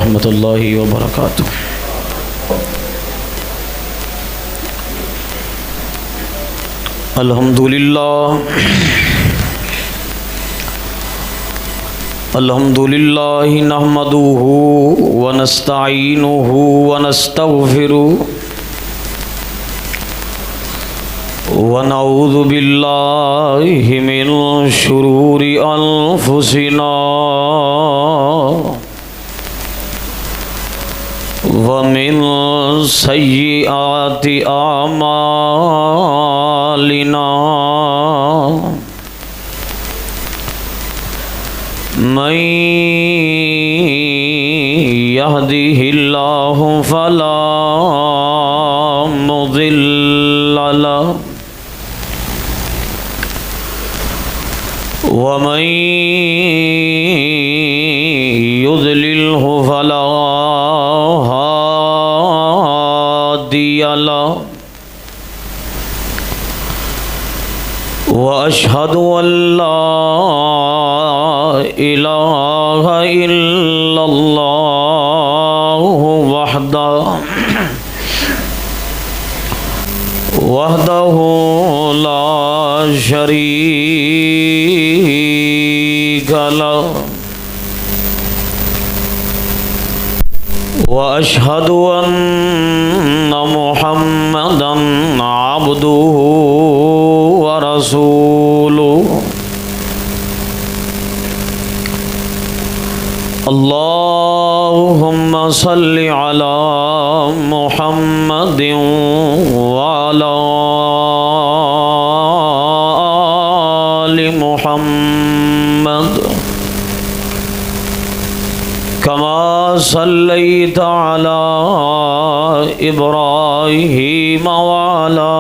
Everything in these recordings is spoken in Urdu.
ورحمۃ اللہ وبرکاتہ۔ الحمدللہ نحمدہ ونستعینہ ونستغفرہ ونعوذ باللہ من شرور انفسنا ومن سیئات اعمالنا من يهده الله فلا مضل له ومن يضلله فلا هادي له وأشهد أن لا إله إلا الله وحده لا شريك له وأشهد أن محمدًا عبده ورسوله اللهم صل على محمد وعلى آل محمد كما صليت على إبراهيم وعلى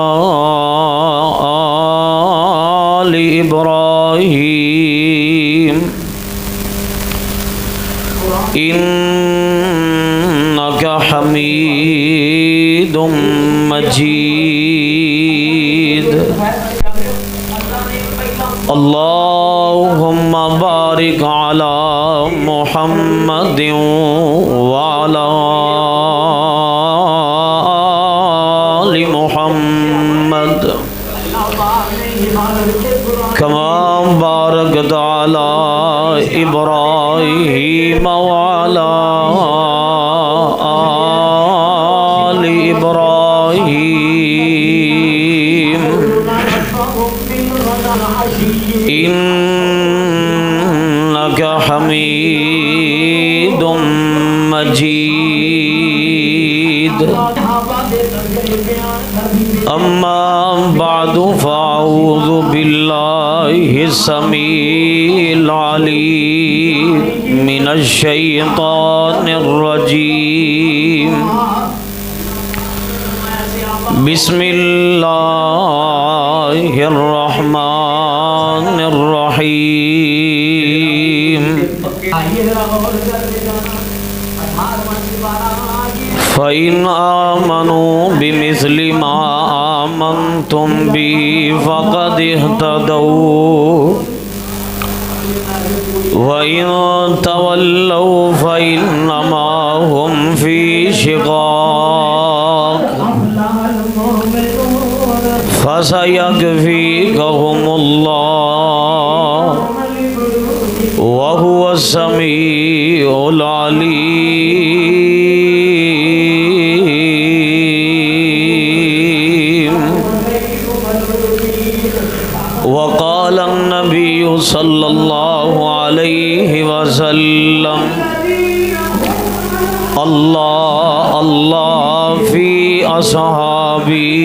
آل إبراهيم إنك حميد مجيد اللهم بارك على محمد وعلى آل محمد كما باركت على إبراهيم وعلى آل إبراهيم إنك حميد مجيد أما بعد فأعوذ بالله السميع العليم من الشيطان الرجيم بسم الله الرحمن الرحيم فَإِنْ آمَنُوا بِمِثْلِ مَا آمَنْتُمْ بِهِ فَقَدِ اهْتَدَوْا وَإِنْ تَوَلَّوْا فَإِنَّمَا هُمْ فِي شِقَاقٍ فَسَيَكْفِيكَهُمُ اللَّهُ وَهُوَ السَّمِيعُ الْعَلِيمُ وقال النبي صلى الله عليه وسلم الله الله في أصحابي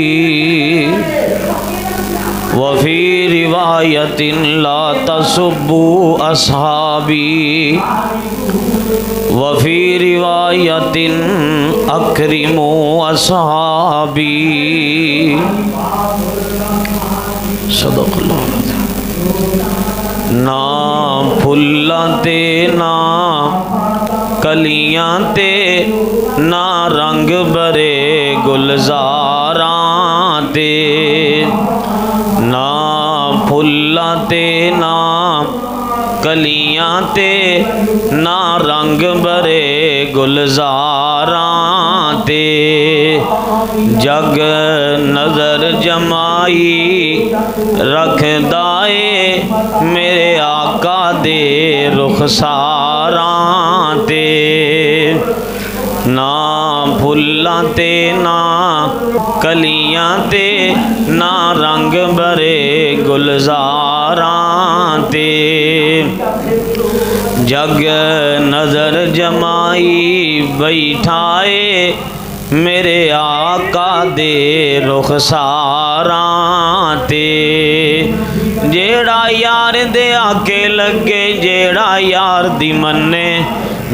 وفي رواية لا تسبوا أصحابي وفي رواية أكرموا أصحابي صدق اللہ نہ پھلاں تے نہ کلیاں تے نہ رنگ برے گلزاراں تے نہ پھلاں تے نہ کلیاں کلیاں تے نہ رنگ برے گلزاراں تے جگ نظر جمائی رکھدا اے میرے آقا دے رخساراں تے نہ پھلاں تے نہ کلیاں تے نہ رنگ برے گلزاراں تے جگ نظر جمائی بیٹھائے میرے آقا دے رخساراں تے جیڑا یار دے آکے لگے جیڑا یار دی منے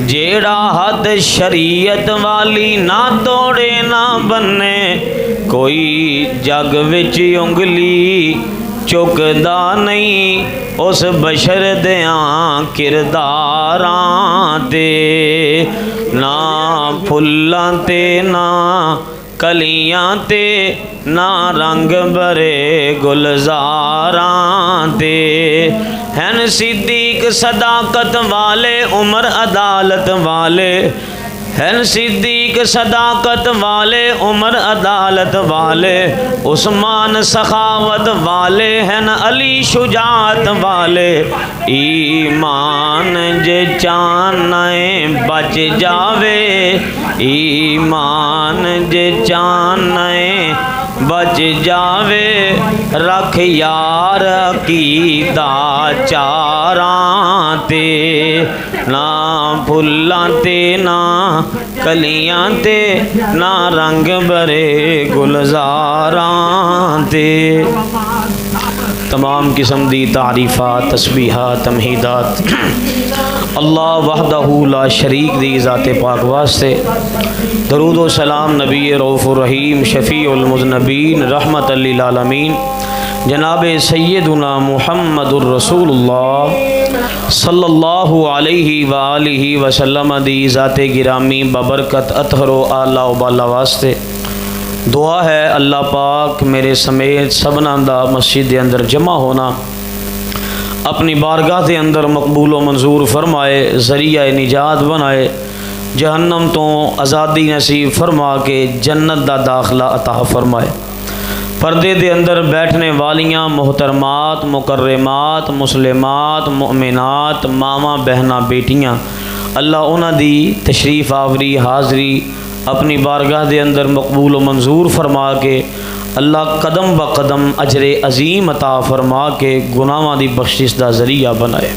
جیڑا حد شریعت والی نہ توڑے نہ بنے کوئی جگ وچ انگلی چکدا نہیں اس بشر دیاں کرداراں تے نہ پھلاں تے نہ کلیاں تے نہ رنگ برے گلزاراں تے ہیں صدیق صداقت والے عمر عدالت والے ہیں صدیق صداقت والے عمر عدالت والے عثمان سخاوت والے ہیں علی شجاعت والے ایمان جے چانے بچ جاوے ایمان جے چانے بچ جاوے رکھ یار عقیدہ چاراں تے نہ پھلاں تے نہ کلیاں تے نہ رنگ برے گلزاراں تے تمام قسم دی تعریفات تسبیحات تمہیدات اللہ وحدہ لا شریک دی ذات پاک واسطے درود و سلام نبی رؤوف الرحیم شفیع المذنبین رحمت للعالمین جناب سیدنا محمد الرسول اللہ صلی اللہ علیہ وآلہ وسلم دی ذات گرامی ببرکت اطہر و اعلیٰ و بالا واسطے دعا ہے اللہ پاک میرے سمیت سبنا دا مسجد دے اندر جمع ہونا اپنی بارگاہ دے اندر مقبول و منظور فرمائے ذریعہ نجات بنائے جہنم تو آزادی نصیب فرما کے جنت دا داخلہ عطا فرمائے پردے دے اندر بیٹھنے والیاں محترمات مکرمات مسلمات مؤمنات ماما بہنا بیٹیاں اللہ انہاں دی تشریف آوری حاضری اپنی بارگاہ دے اندر مقبول و منظور فرما کے اللہ قدم بقدم اجر عظیم عطا فرما کے گناہاں دی بخشش دا ذریعہ بنائے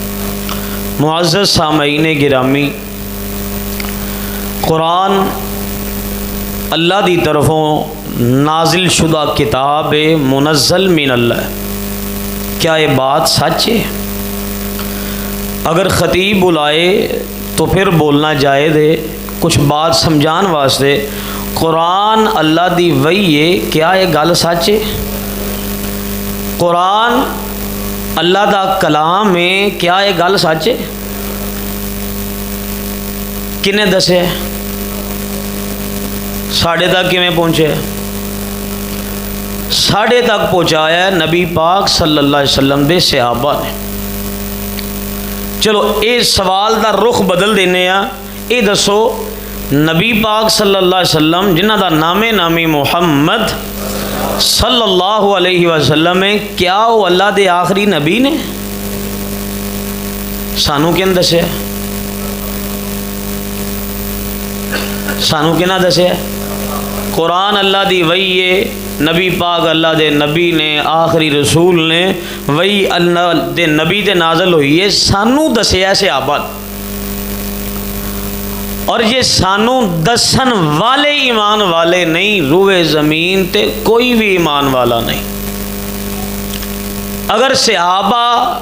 معزز سامعین گرامی قرآن اللہ دی طرفوں نازل شدہ کتاب منزل من اللہ کیا یہ بات سچ ہے اگر خطیب بلائے تو پھر بولنا جائز ہے کچھ بات سمجھان واسطے قرآن اللہ دی وحی ہے کیا یہ گل سچ ہے قرآن اللہ دا کلام ہے کیا یہ گل سچ ہے کنے دسے ساڑھے تک کیویں پہنچے ساڑھے تک پہنچایا ہے نبی پاک صلی اللہ علیہ وسلم دے صحابہ نے چلو اے سوال دا رخ بدل دینے ہیں اے دسو نبی پاک صلی اللہ علیہ وسلم جنہ دا نامی محمد صلی اللہ علیہ وسلم ہے کیا وہ اللہ دے آخری نبی نے سانو کن دسے سانو کنا دسے قرآن اللہ دی وحی ہے نبی پاک اللہ دے نبی نے آخری رسول نے وہی اللہ دے نبی تے نازل ہوئی ہے سانو دسیا صحابہ اور یہ سانو دسن والے ایمان والے نہیں روئے زمین تے کوئی بھی ایمان والا نہیں اگر صحابہ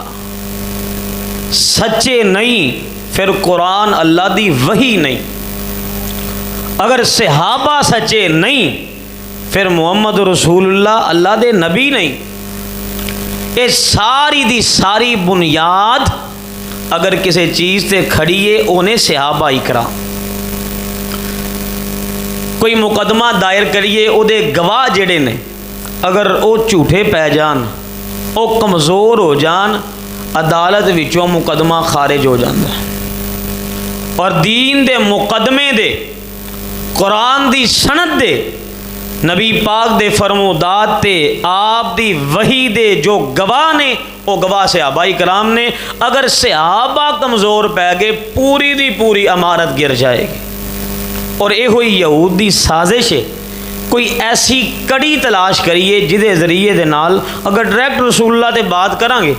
سچے نہیں پھر قرآن اللہ دی وحی نہیں اگر صحابہ سچے نہیں پھر محمد رسول اللہ اللہ دے نبی نہیں یہ ساری دی ساری بنیاد اگر کسی چیز تے کھڑی ہے انہیں صحابہ اکرام کوئی مقدمہ دائر کریے او دے گواہ جڑے نے اگر او جھوٹے پہ جان او کمزور ہو جان عدالت وچوں مقدمہ خارج ہو جاتا ہے، اور دین دے مقدمے دے، قرآن دی سند دے، نبی پاک دے فرمودات تے آپ دی وحی دے جو گواہ نے وہ گواہ صحابہ کرام نے۔ اگر صحابہ کمزور پہ گئے پوری دی پوری عمارت گر جائے گی۔ اور یہ ہوئی یہود دی سازش ہے، کوئی ایسی کڑی تلاش کریے جدے ذریعے دے نال اگر ڈائریکٹ رسول اللہ تے بات کریں گے،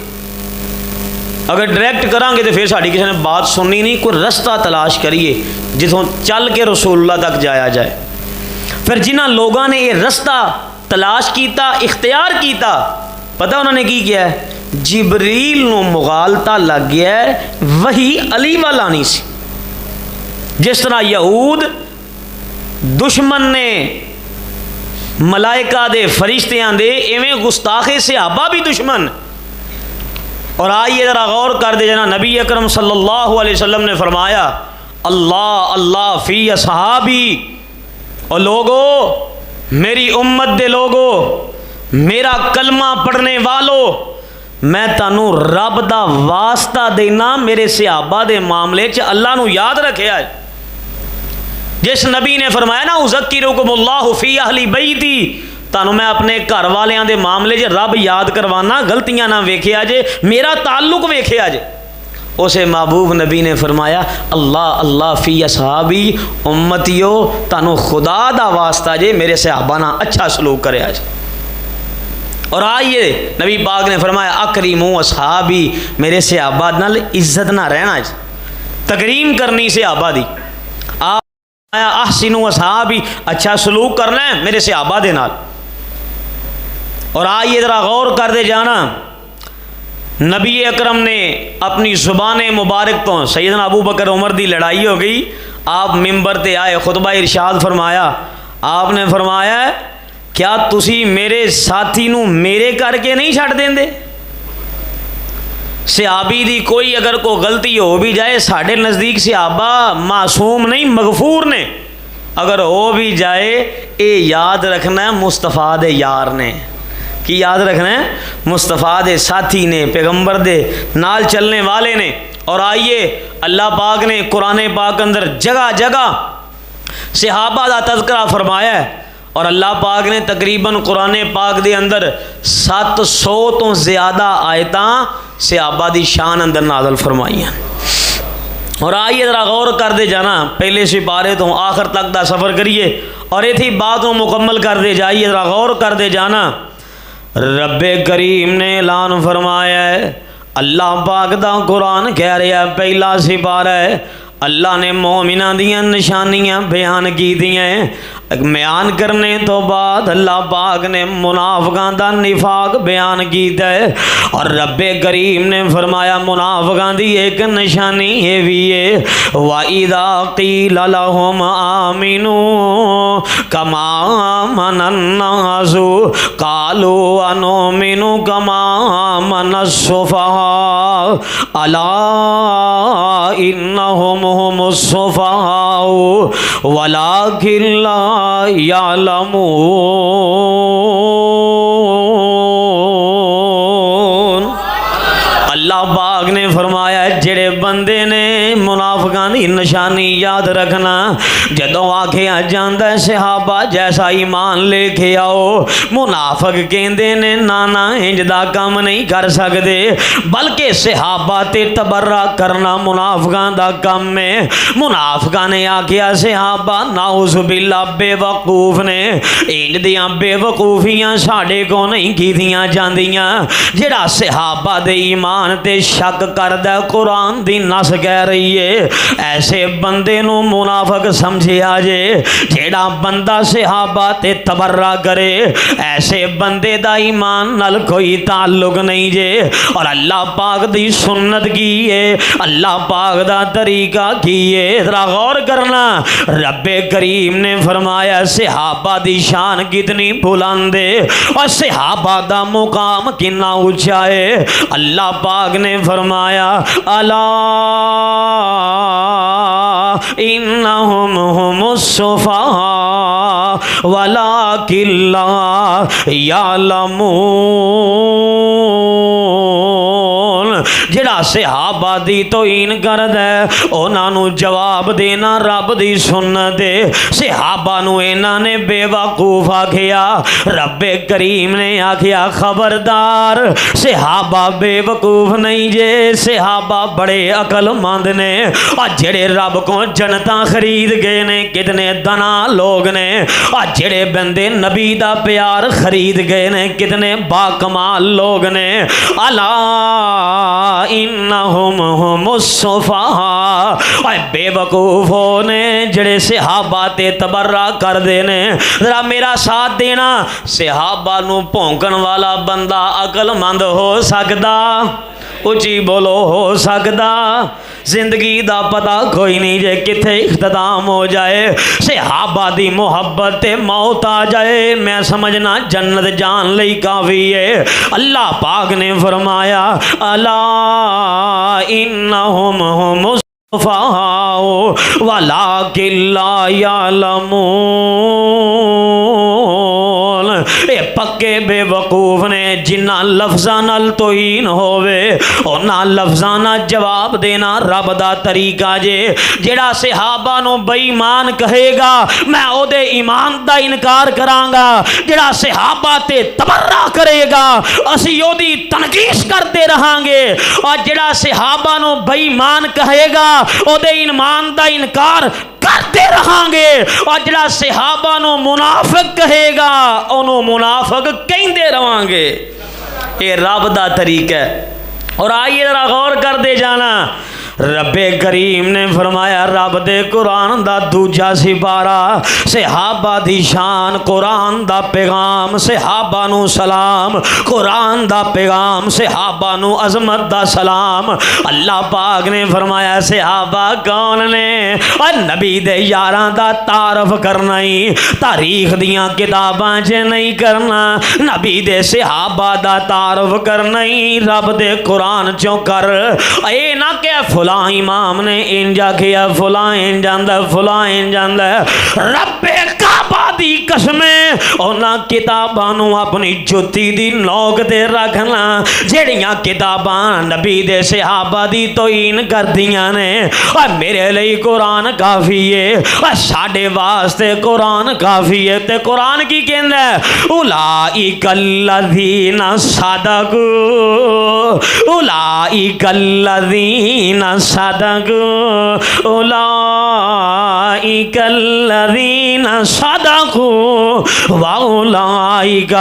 اگر ڈائریکٹ کریں گے تو پھر ساڑی کسی نے بات سننی نہیں، کوئی رستہ تلاش کریے جتوں چل کے رسول اللہ تک جایا جائے۔ پھر جنہ لوگوں نے یہ رستہ تلاش کیتا، اختیار کیتا، پتہ انہوں نے کی کیا ہے؟ جبریل نو مغالطہ لگ گیا ہے، وہی علی والا نہیں سی۔ جس طرح یہود دشمن نے ملائکہ دے فرشتیاں دے، ایویں گستاخ صحابہ بھی دشمن۔ اور آئیے ذرا غور کر دے جنا، نبی اکرم صلی اللہ علیہ وسلم نے فرمایا اللہ اللہ فی اصحابی، اور لوگو میری امت دے لوگو، میرا کلمہ پڑھنے والو، میں تانوں رب دا واسطہ دینا میرے صحابہ دے معاملے چ اللہ نو یاد رکھے آج۔ جس نبی نے فرمایا نا اذکرکم اللہ فی اہل بیتی، تانوں میں اپنے گھر والیاں دے معاملے چ رب یاد کروانا، غلطیاں نہ ویکھیا جے، میرا تعلق ویکھیا جے۔ اسے محبوب نبی نے فرمایا اللہ اللہ فی اصحابی، امتیو تانوں خدا دا واسطہ جے میرے صحابہ نہ اچھا سلوک کرے آج۔ اور آئیے نبی پاک نے فرمایا اکریمو اصحابی، میرے صحابہ نال عزت نہ رہنا آج، تکریم کرنی صحابہ دی۔ آپ احسنو اصحابی، اچھا سلوک کرنا ہے میرے صحابہ دے نال۔ اور آئیے ذرا غور کر دے جانا، نبی اکرم نے اپنی زبان مبارک تو سیدنا ابو بکر عمر دی لڑائی ہو گئی، آپ ممبر تے آئے، خطبہ ارشاد فرمایا، آپ نے فرمایا کیا تسی میرے ساتھی نو میرے کر کے نہیں چھڑ دیں دے؟ صحابی دی کوئی اگر کوئی غلطی ہو بھی جائے، ساڑھے نزدیک صحابہ معصوم نہیں مغفور نے، اگر ہو بھی جائے اے یاد رکھنا ہے مصطفیٰ دے یار نے، کی یاد رکھنا ہے مصطفیٰ دے ساتھی نے، پیغمبر دے نال چلنے والے نے۔ اور آئیے اللہ پاک نے قرآن پاک اندر جگہ جگہ صحابہ دا تذکرہ فرمایا ہے، اور اللہ پاک نے تقریباً قرآن پاک دے اندر 700 تو زیادہ آیتاں صحابہ دی شان اندر نازل فرمائی ہیں۔ اور آئیے ذرا غور کر دے جانا، پہلے سپارے تو آخر تک دا سفر کریے اور یہ تھی باتوں مکمل کر دے جائیے، ذرا غور کر دے جانا۔ رب کریم نے اعلان فرمایا ہے، اللہ پاک دا قرآن کہہ رہا ہے، پہلا سپارہ ہے، اللہ نے مومنہ دیاں نشانیاں بیان کی دیاں، بیان کرنے تو بعد اللہ پاک نے منافقان دا نفاق بیان کیتا ہے، اور رب کریم نے فرمایا منافقان دی ایک نشانی یہ بھی ہے، وَإِذَا قِيلَ لَهُمْ آمِنُوا كَمَا آمَنَ النَّاسُ قَالُوا أَنُؤْمِنُ كَمَا آمَنَ السُّفَهَاءُ أَلَا إِنَّهُمْ هُمُ السُّفَهَاءُ وَلَكِنْ لَا یعلمون۔ اللہ پاک نے فرمایا جڑے بندے نے منافقان دی نشانی یاد رکھنا، جدوں آکھیا جاندا ہے صحابہ جیسا ایمان لے کے آؤ، منافق کہندے نے نانا انج دا کام نہیں کر سکدے، بلکہ صحابہ تے تبرہ کرنا منافقان دا کم ہے۔ منافقان نے آکھیا صحابہ نعوذ باللہ بے وقوف نے، انج دیاں بے وقوفیاں ساڈے کو نہیں کیتیاں جاندیاں، جڑا صحابہ دے ایمان تے شک کردہ قرآن دی نس کہہ رہی ہے، ایسے بندے نو منافق سمجھے آجے۔ جیڑا بندہ صحابہ تے تبرہ کرے، ایسے بندے دا ایمان نال کوئی تعلق نہیں جے۔ اور اللہ پاک دی سنت کی ہے، اللہ پاک دا طریقہ کی ہے، ذرا غور کرنا۔ رب کریم نے فرمایا صحابہ دی شان کتنی بلند ہے اور صحابہ دا مقام کتنا اونچا ہے۔ اللہ پاک نے فرمایا الا انہم ہم الصفہاء ولکن لا یعلمون۔ جڑا صحابہ دی توہین کردا ہے انہاں نو جواب دینا رب دی سنت ہے۔ صحابہ نو انہاں نے بے وقوف آکھیا، رب کریم نے آکھیا خبردار صحابہ بے وقوف نہیں جے، صحابہ بڑے عقل مند نے۔ اور جڑے رب کو جنتاں خرید گئے نے کتنے دنا لوگ نے، اور جڑے بندے نبی دا پیار خرید گئے نے کتنے با کمال لوگ نے۔ الا انہم ہم الصفہاء، اے بے وقوف نے جڑے صحابہ تے تبرہ کر دے نے۔ ذرا میرا ساتھ دینا، صحابہ نو پونکن والا بندہ عقل مند ہو سکدا؟ اچھی بولو ہو سکدا؟ زندگی دا پتہ کوئی نہیں جے کتھے اختتام ہو جائے، صحابہ دی محبت تے موت آ جائے میں سمجھنا جنت جان لئی کافی ہے۔ اللہ پاک نے فرمایا الا انہم ہم الصفہاء ولکن لا یعلمون۔ اے پکے بے وقوف نے جنہ لفظاں نال توہین ہووے انہاں لفظاں نال جواب دینا رب دا طریقہ جے۔ جڑا صحابہ نو بے ایمان کہے گا میں او دے ایمان دا انکار کراں گا، جڑا صحابہ تے تبرہ کرے گا اسی او دی تنقیص کرتے رہاں گے، اور جڑا صحابہ نو بے ایمان کہے گا او دے ایمان دا انکار کرتے رہاں گے، اور جڑا صحابہ نو منافق کہے گا انہوں منافق کہندے رہاں گے۔ یہ رب دا طریقہ ہے۔ اور آئیے ذرا غور کر دے جانا، رب کریم نے فرمایا رب دے قرآن دا دوجا سپارہ، صحابہ دی شان قرآن دا پیغام، صحابہ نو سلام قرآن دا پیغام، صحابہ نو عظمت دا سلام۔ اللہ پاک نے فرمایا صحابہ کون نے؟ اور نبی دے یاراں دا تعارف کرنا ہی تاریخ دیاں کتاباں چ نہیں کرنا، نبی دے صحابہ دا تعارف کرنا ہی رب دے قرآن چوں کر۔ اے نہ کہ فلاں امام نے انجا کیا فلاں انجاندہ فلاں انجاندہ، رب کعبہ دی قسمیں اونا کتاباں نو اپنی جوتی دی نوک دے رکھنا جڑیاں کتاباں نبی دے صحابہ دی توہین کر دیاں نے۔ اور میرے لئی قرآن کافی ہے، اور ساڑھے واسطے قرآن کافی ہے۔ تے قرآن کی کہندہ ہے اولئک الذین صدقوا، اولئک الذین صدقوا، اولئک الذین صدقوا واولئک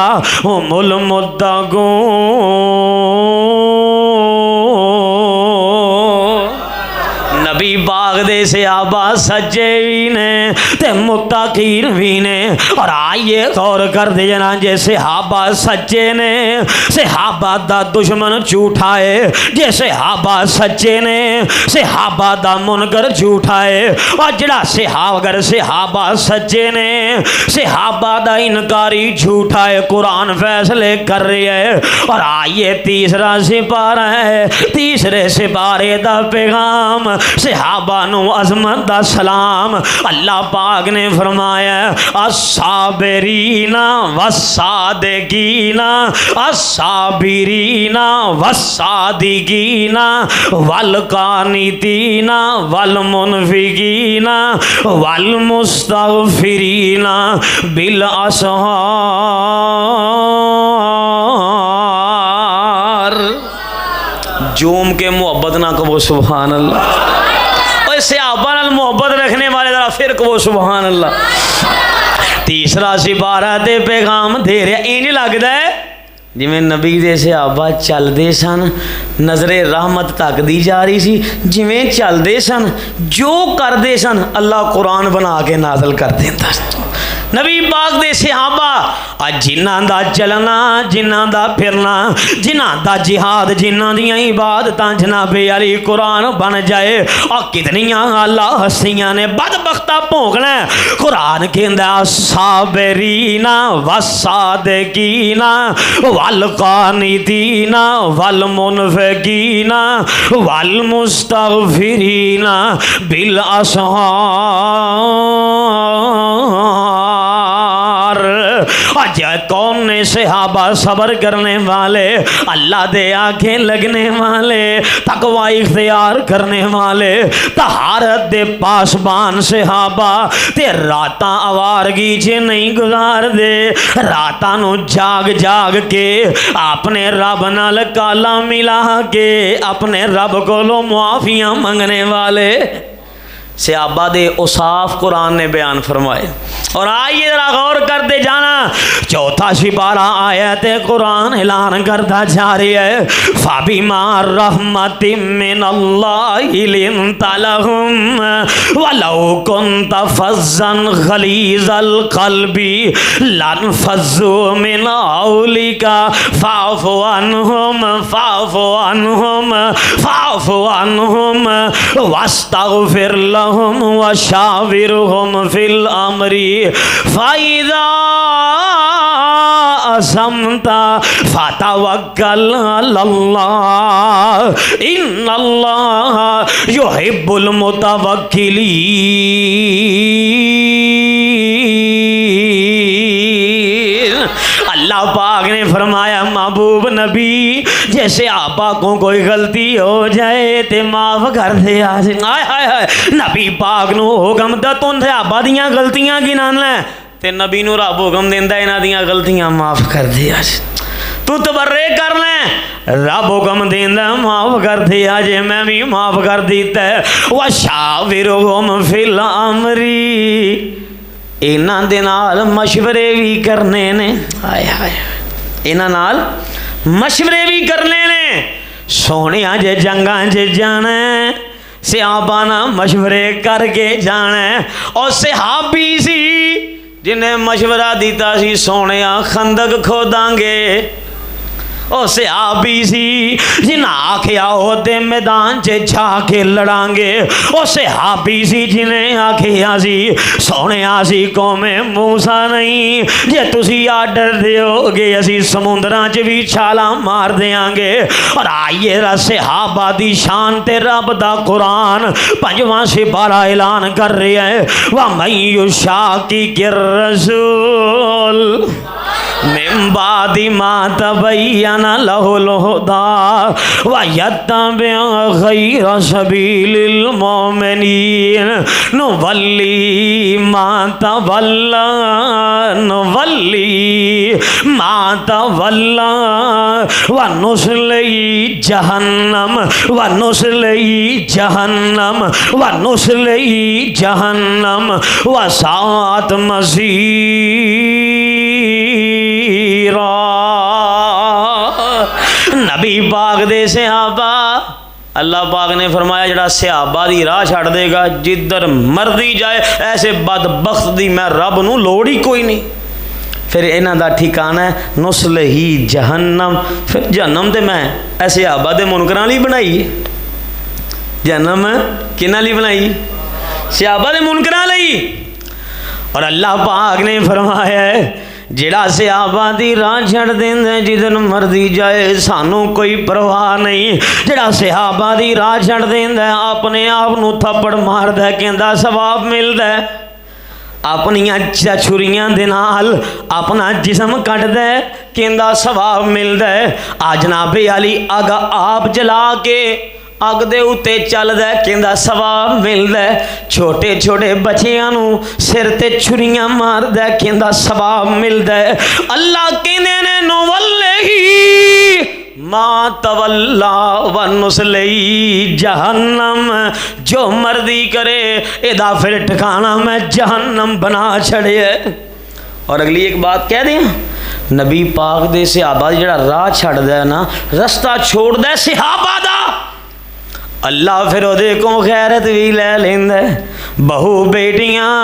هم المتقون۔ نبی باغ دے صحابہ سچے بھی نے تے متقین بھی نے۔ اور آئیے غور کر دے جنا جے صحابہ سچے نے صحابہ دا دشمن جھوٹا ہے، جے صحابہ سچے نے صحابہ دا منکر جھوٹا ہے، اور جڑا اگر صحابہ سچے نے صحابہ دا انکاری جھوٹا ہے۔ قرآن فیصلے کر رہی ہے۔ اور آئیے تیسرا سپارہ ہے، تیسرے سپارے دا پیغام صحابہ نو عظمت دا سلام۔ اللہ پاک نے فرمایا الصابرین والصادقین، الصابرین والصادقین والقانتین والمنفقین والمستغفرین بالاسحار۔ جوم کے محبت نہ کہو سبحان اللہ، اور صحابہ نال محبت رکھنے والے ذرا پھر کہو سبحان اللہ۔ تیسرا سپارہ دے پیغام دے رہا انج لگدا ہے جویں نبی دے صحابہ چل دے سن، نظر رحمت تک دی جا رہی سی، جویں چل دے سن جو کر دے سن اللہ قرآن بنا کے نازل کر دیندا۔ نبی پاک دے صحابہ جنہاں دا چلنا جنہاں دا پھرنا جنہاں دا جہاد جنہاں دیاں عبادتاں جناب علی قرآن بن جائے، اور کتنیاں اللہ ہستیاں نے بدبختہ بھونکنا ہے۔ قرآن کہندا الصابرین والصادقین والقانتین والمنفقین والمستغفرین بالاسحار۔ کون نے صحابہ صبر کرنے والے، اللہ دے آنکھیں لگنے والے، تقوی اختیار کرنے والے، طہارت دے پاسبان صحابہ تے راتاں آوارگی چ نہیں گزار دے، راتاں نو جاگ جاگ کے اپنے رب نال کالا ملا کے اپنے رب کولوں معافیاں منگنے والے صحابہ دے اوصاف قرآن نے بیان فرمائے۔ اور آئیے ذرا غور کرتے جانا، چوتھا سپارہ آیت قرآن اعلان کرتا جا رہی ہے، فَبِمَا رَحْمَةٍ مِّنَ اللَّهِ لِنْتَ لَهُمْ وَلَوْ كُنْتَ فَظًّا غَلِيظَ الْقَلْبِ لَانفَضُّوا مِنْ حَوْلِكَ فَاعْفُ عَنْهُمْ وَاسْتَغْفِرْ لَهُمْ وَشَاوِرْهُمْ فِي الْأَمْرِ فَإِذَا عَزَمْتَ فَتَوَكَّلْ عَلَى اللَّهِ إِنَّ اللَّهَ يُحِبُّ الْمُتَوَكِّلِينَ۔ اللہ پاک نے فرمایا محبوب نبی جیسے آپا کو کوئی غلطی ہو جائے تے معاف کر دے آج۔ آئے ہائے ہائے، نبی پاک نو حکم دا تون سے آپا دیاں غلطیاں گنان لیں تے نبی نو رب حکم دیندہ انہاں دیاں غلطیاں معاف کر دے آج۔ تو تبرے کر لیں، رب حکم دیندہ معاف کر دے آج، میں بھی معاف کر دیتا ہے۔ وَشَاوِرْهُمْ فِي الْأَمْرِ، انہاں دے نال مشورے بھی کرنے نے، آئے ہائے انہاں نال مشورے بھی کرنے نے۔ سونیاں جے جنگاں جے جانا ہے صحابہ نا مشورے کر کے جانا ہے، اور صحابی سی جنہیں مشورہ دیتا سی سونیاں خندق کھوداں گے، او صحابی سی جنہیں آکھیا ہوتے میدان چے جا کے لڑاں گے، او صحابی سی جنہیں آکھیا سی سونے آسی قوم موسیٰ نہیں جے تسی آڈر دیو گے اسی سمندران چے بھی چھالا مار دیاں گے۔ اور آئیے را صحابہ دی شان تے رب دا قرآن پنجواں سپارہ اعلان کر رہے ہیں، وَمَن يُشَاقِقِ الرَّسُولَ من بعد ما تبين له الهدى ويتبع غير سبيل المؤمنين نولي ما تولى ونصلي جهنم وساءت مصيرا۔ نبی پاک دے صحابہ، اللہ پاک نے فرمایا جڑا صحابہ دی راہ چھڑ دے گا جدھر مرضی جائے، ایسے بدبخت دی میں رب نو لوڑ ہی کوئی نہیں۔ پھر انہاں دا ٹھکانہ ہے نصلہی جہنم، پھر جہنم تے میں ایسے صحابہ دے منکراں لی بنائی، جہنم کنہاں لی بنائی؟ صحابہ دے منکراں لئی۔ اور اللہ پاک نے فرمایا ہے جڑا صحابہ دی راہ چھڑ دیندے جدھر مرضی جائے سانوں کوئی پرواہ نہیں، جڑا صحابہ دی راہ چھڑ دیندے اپنے آپ نو تھپڑ مار دے کہندا ثواب ملدا ہے، اپنیاں چھریاں دے نال اپنا جسم کٹ دے کہندا ثواب ملدا ہے، جناب علی اگ آپ جلا کے اگ دے اتے چل دے کہندا ثواب ملدا ہے، چھوٹے چھوٹے بچیاں نو سر تے چھریاں مار دے کہندا ثواب ملدا ہے۔ اللہ کہندے نے نولیہی ما تولا ونصلی جہنم، جو مرضی کرے ادا پھر ٹھکانا میں جہنم بنا چھڑے۔ اور اگلی ایک بات کہہ دیں، نبی پاک دے صحابہ جڑا راہ چھڑ دے نا، رستہ چھوڑ دے صحابہ دا، اللہ پھر دے کو خیرت بھی لے لیندے۔ بہو بیٹیاں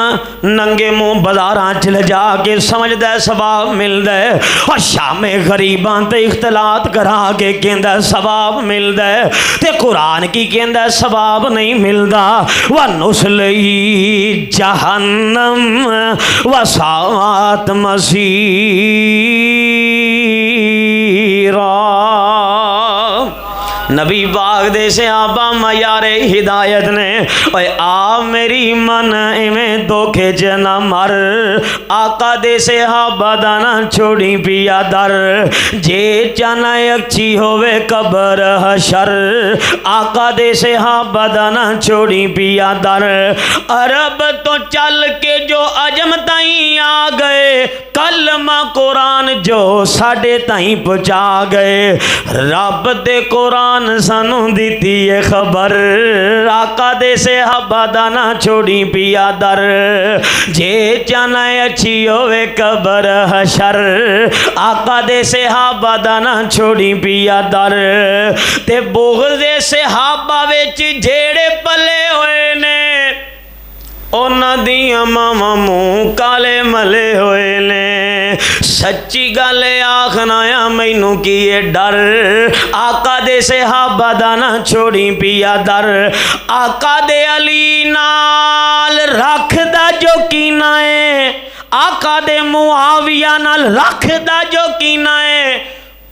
ننگے منہ بازاراں چل جا کے سمجھ دے ثواب ملدا ہے، اور شام غریباں تے اختلاط کرا کے کہندا ثواب ملدا ہے، تے قرآن کی کہندا ثواب نہیں ملدا۔ وَنُصْلِهِ جَهَنَّمَ وَسَاءَتْ مَصِيرًا۔ نبی پاک پاک دے صحابہ معیار ہدایت نے، اوے آ میری من ایویں دھوکے چ نہ مر، آقا دے صحابہ دا نہ چھوڑی پیا در، جے چانا اچھی ہوئے قبر حشر، آقا دے صحابہ دا نہ چھوڑی پیا در، عرب تو چل کے جو عجم تائیں آ گئے، کلمہ قرآن جو ساڑے تائیں پہنچا گئے، رب دے قرآن سانو دیتی ہے خبر، آقا دے صحابہ دا نہ چھوڑی پیا در، جے چانا اچھی ہوئے قبر حشر، آقا دے صحابہ دا نہ چھوڑی پیا در، تے بغض دے صحابہ وچ جیڑے پلے ہوئے نے، اونا دیاں ماما منہ کالے ملے ہوئے نے، سچی گالے آخنا یا مینوں کیے ڈر، آقا دے صحابہ دا نہ چھوڑی پیا در، آقا دے علی نال رکھ دا جو کینہ ہے، آقا دے معاویہ نال رکھ دا جو کینہ ہے،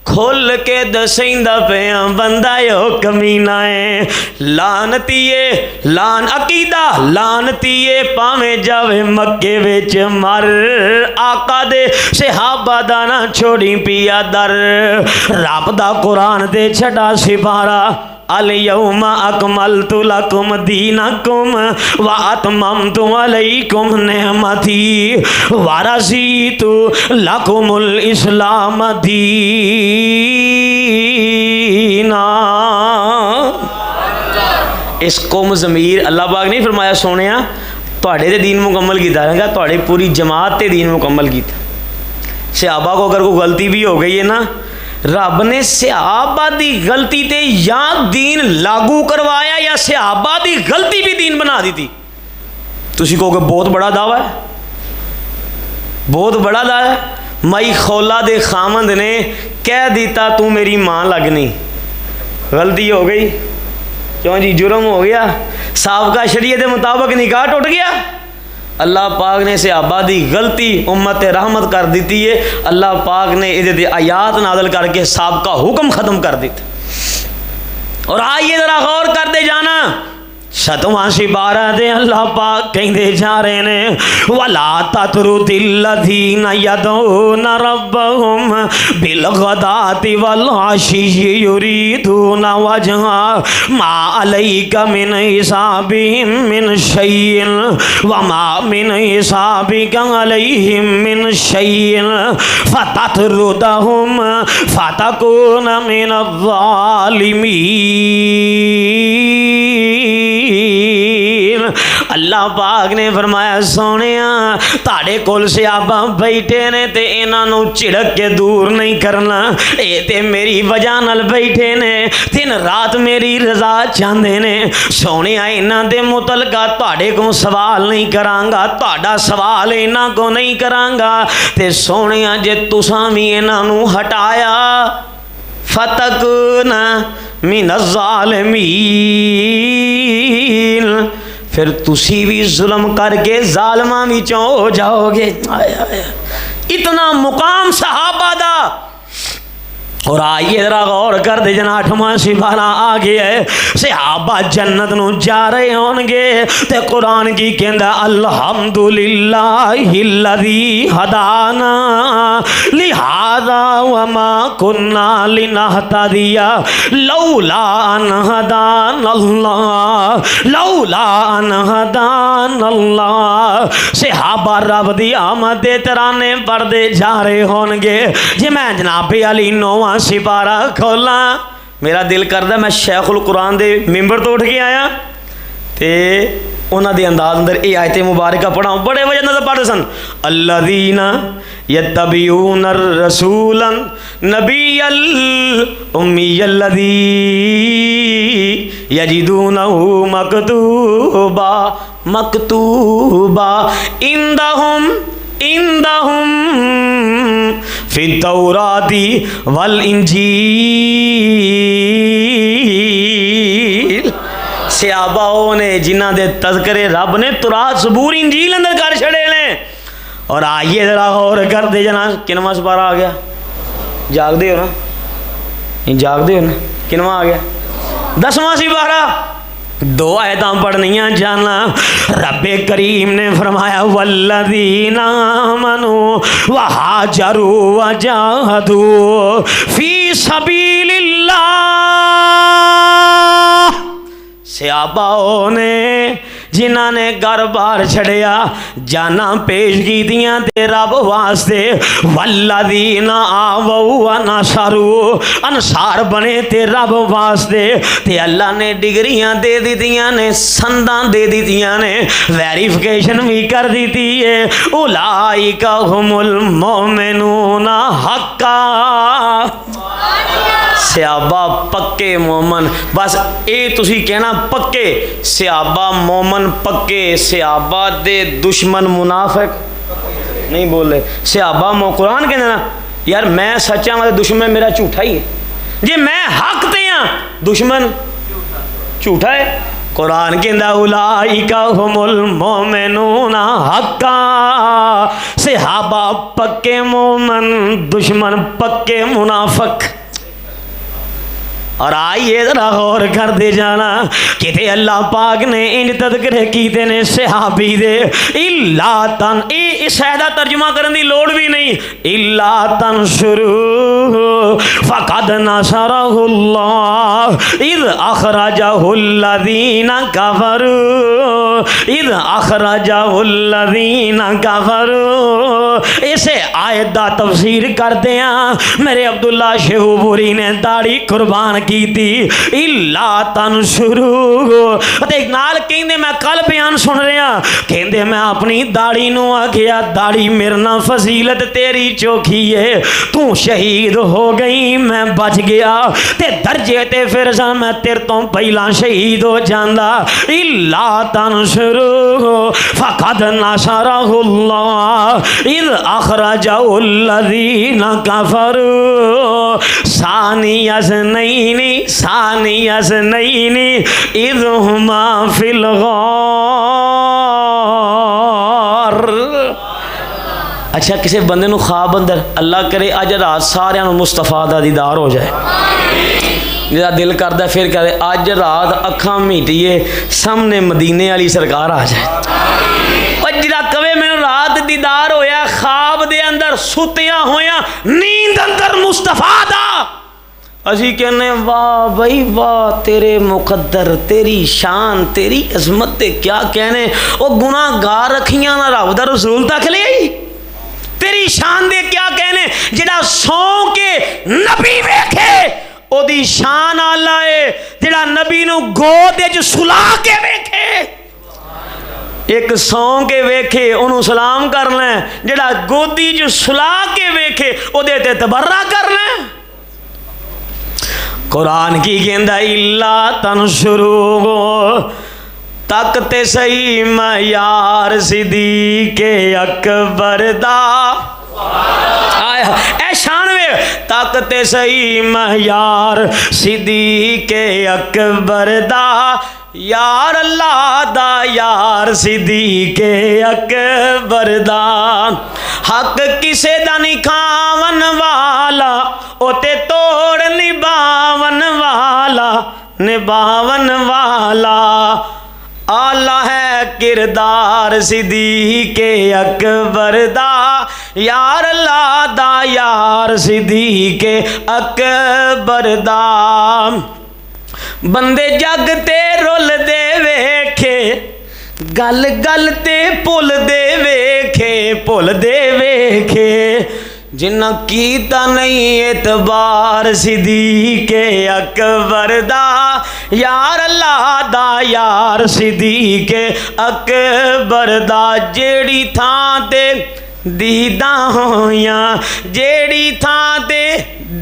کھول کے دسیندہ پیاں بندہ یو کمینہ ہے، لانتیے لان عقیدہ لانتیے پاویں جاوے مکے وچ مر، آقا دے صحابہ دا نہ چھوڑی پیا در، رب دا قرآن دے چھٹا سپارہ، الیوم اکملت لکم دینکم واتممت علیکم نعمتی ورضیت لکم الاسلام دینا۔ اس قوم ضمیر اللہ پاک نہیں فرمایا سونیا تواڈے تے دین مکمل کیتا ہے گا، تواڈے پوری جماعت تے دین مکمل کیتا۔ صحابہ کو اگر کوئی غلطی بھی ہو گئی ہے نا، رب نے صحابہ دی غلطی تے یا دین لاگو کروایا یا صحابہ دی غلطی بھی دین بنا دی تھی۔ تسی کہو کہ بہت بڑا دعویٰ ہے، بہت بڑا دعویٰ ہے۔ مائی خولہ دے خامند نے کہہ دیتا تو میری ماں لگنی، غلطی ہو گئی، کیوں جی جرم ہو گیا، سابقہ شریعت کے مطابق نکاح ٹوٹ گیا۔ اللہ پاک نے صحابہ دی غلطی امت رحمت کر دیتی ہے، اللہ پاک نے ادھے آیات نازل کر کے سابقہ حکم ختم کر دیتا۔ اور آئیے ذرا غور کر دے جانا، شتواں سپارہ دے اللہ پاک کہندے جا رہے نے، وَلَا تَطْرُدِ الَّذِينَ يَدْعُونَ رَبَّهُمْ بِالْغَدَاةِ وَالْعَشِيِّ يُرِيدُونَ وَجْهَهُ مَا عَلَيْكَ مِنْ حِسَابِهِمْ مِنْ شَيْءٍ وَمَا مِنْ حِسَابِكَ عَلَيْهِمْ مِنْ شَيْءٍ فَتَطْرُدَهُمْ فَتَكُونَ مِنَ الظَّالِمِينَ۔ اللہ پاک نے فرمایا سونیا تاڑے کول صحابہ بیٹھے نے تے انہاں نو چڑک کے دور نہیں کرنا، اے تے میری وجہ نال بیٹھے نے، دن رات میری رضا چاہندے نے، سونیا انہاں دے متعلقہ تاڑے کو سوال نہیں کراں گا، تاڑا سوال انہاں کو نہیں کراں گا، تے سونیا جے تساں وی انہاں نو ہٹایا فتکون من الظالمین، پھر تسی بھی ظلم کر کے ظالماں وچوں ہو جاؤ گے۔ اتنا مقام صحابہ دا۔ اور آئیے ذرا غور کر دے جنا، 8واں سپارہ آ گیا ہے، صحابہ جنت نو جا رہے ہون گے تے قرآن کی کہندا الحمدللہ الذی ہدانا لہذا وما کننا لنہتدی لولا ان ہدانا اللہ، لولا ان ہدانا اللہ۔ صحابہ رب دی آمد دے ترانے پڑھدے جا رہے ہون گے، جی میں جناب علی 9واں سپارہ کھولا، میرا دل کردہ میں شیخ القرآن دے ممبر تو اٹھ کے آیا تے انہاں دے انداز اندر اے آیت مبارکہ پڑھاؤں، بڑے وجہ نظر پڑھتے سن، الذین یتبعون الرسول نبی الامی الذی یجدونہ مکتوبا عندہم فی التوراۃ والانجیل۔ صحابہ نے جنہ دے تذکرے رب نے تورات زبور انجیل اندر کر چھڑے نے۔ اور آئیے ذرا غور کر دے جنا، کنواں سپارہ آ گیا؟ جاگ دے ہو نا، جاگ دے ہو نا، کنواں آ گیا؟ 10واں سپارہ 2 آیتاں پڑھنیاں جانا. رب کریم نے فرمایا والذین آمنوا وہاجروا وجاہدوا فی سبیل اللہ. صحابہ نے جنہاں نے گھر بار چھڑیا جانا پیش کی دیاں تے رب واسطے. والذین آووا ونصروا انصار بنے تے رب واسطے. تے اللہ نے ڈگریاں دے دیتیاں نے, سنداں دے دیتیاں نے, ویریفیکیشن بھی کر دیتی ہے. اولئک هم المؤمنون حقا. صحابہ پکے مومن. بس اے تسی کہنا پکے صحابہ مومن پکے. صحابہ دے دشمن منافق نہیں بولے. صحابہ قرآن کہنا نا یار میں سچا ہوں دشمن میرا جھوٹا ہی ہے. جی میں حق تے ہاں دشمن جھوٹا ہے. قرآن کہندا اولئک هم المؤمنون حقا. صحابہ پکے مومن, دشمن پکے منافق. اور آئیے ذرا غور کر دے جانا کہ اللہ پاک نے ان تذکرے کیتے نے صحابی دے. الا تن اس شہدہ ترجمہ کرنے دی لوڑ بھی نہیں. الا تنصروا فقد نصرہ اللہ اذ اخرجہ الذین کفروا اذ اخرجہ الذین کفروا. اسے آیت دا تفسیر کرتے ہیں میرے عبداللہ شہوبوری نے داڑھی قربان کی تھی. الا تنصروا تے نال کہندے میں کل بیان سن رہا کہندے میں اپنی داڑھی نو آکھیا داڑھی میرے نال فضیلت تیری چوکھی ہے, تو شہید ہو گئی میں بچ گیا تے درجے تے پھر میں تیرے تو پہلا شہید ہو جاندا. الا تنصروا فقد نصرہ اللہ اذ اخرجہ الذین کفروا ثانی اثنین ثانی اثنین اذ ہما فی الغار. اچھا کسی بندے نو خواب اندر اللہ کرے اج رات سارے مصطفیٰ دا دیدار ہو جائے. جا دل کردا پھر کہے اج رات اکھاں میٹیے سامنے مدینے والی سرکار آ جائے. اور جا کہے میں رات دیدار ہویا خواب دے اندر ستیاں ہویا نیند اندر مصطفیٰ دا, اسی کہنے واہ بھائی واہ تیرے مقدر تیری شان تیری عظمت تے کیا کہنے. او گناہ گار رکھیاں نہ رب دا رسول تک لے آئی تیری شان دے کیا کہنے. جڑا سو کے نبی ویکھے او دی شان آلہ ہے. جڑا نبی نو گود وچ سلا کے ویکھے ایک سو کے ویکھے انہوں سلام کر لیں, جڑا گودی جو سلا کے ویکھے او دے تے تبرہ کر لیں. قرآن کی کہندا الا تنصروا تک تے صحیح معیار صدیق اکبر دا. اے شان وے تک تے صحیح معیار صدیق اکبر دا. یار اللہ دا یار صدیق اکبر دا. حق کسے دا نہیں کھاون والا او تے توڑ نباون والا نباون والا. آلہ ہے کردار صدیق اکبر دا. یار اللہ دا یار صدیق اکبر دا. بندے جگ تے رول دے ویکھے گل گل تے پل دے ویکھے پل دے ویکھے. جنہ کیتا نہیں اعتبار صدیق اکبر دا. یار اللہ دا یار صدیق اکبر دا. جیڑی تھان تے دیداں ہویاں جیڑی تھان تے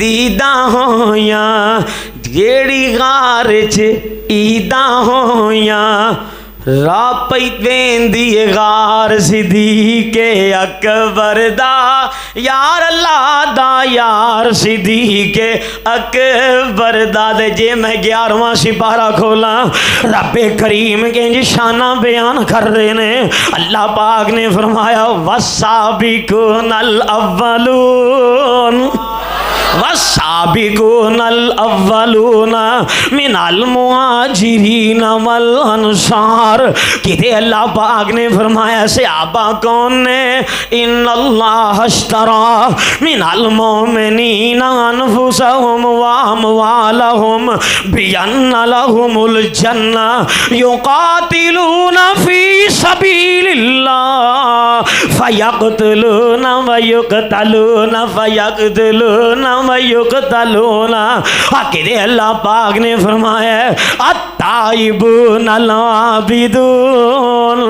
دیداں ہویاں جیڑی غار چ عیداں ہویاں راہ پئی ویندی غار صدیق اکبر دا. یار اللہ دا یار صدیق اکبر دا. دے جے میں 11واں سپارہ کھولا رب کریم کے شانہ بیان کر رہے نے. اللہ پاک نے فرمایا والسابقون الاولون والسابقون الاولون من المہاجرین والانصار. کہتے اللہ پاک نے فرمایا صحابہ کون نے؟ ان اللہ اشتری من المؤمنین انفسهم واموالهم بان لهم الجنہ یقاتلون فی سبیل اللہ فیقتلون ویقتلون فیقتلون ویقتلون. کہ اللہ پاک نے فرمایا التائبون العابدون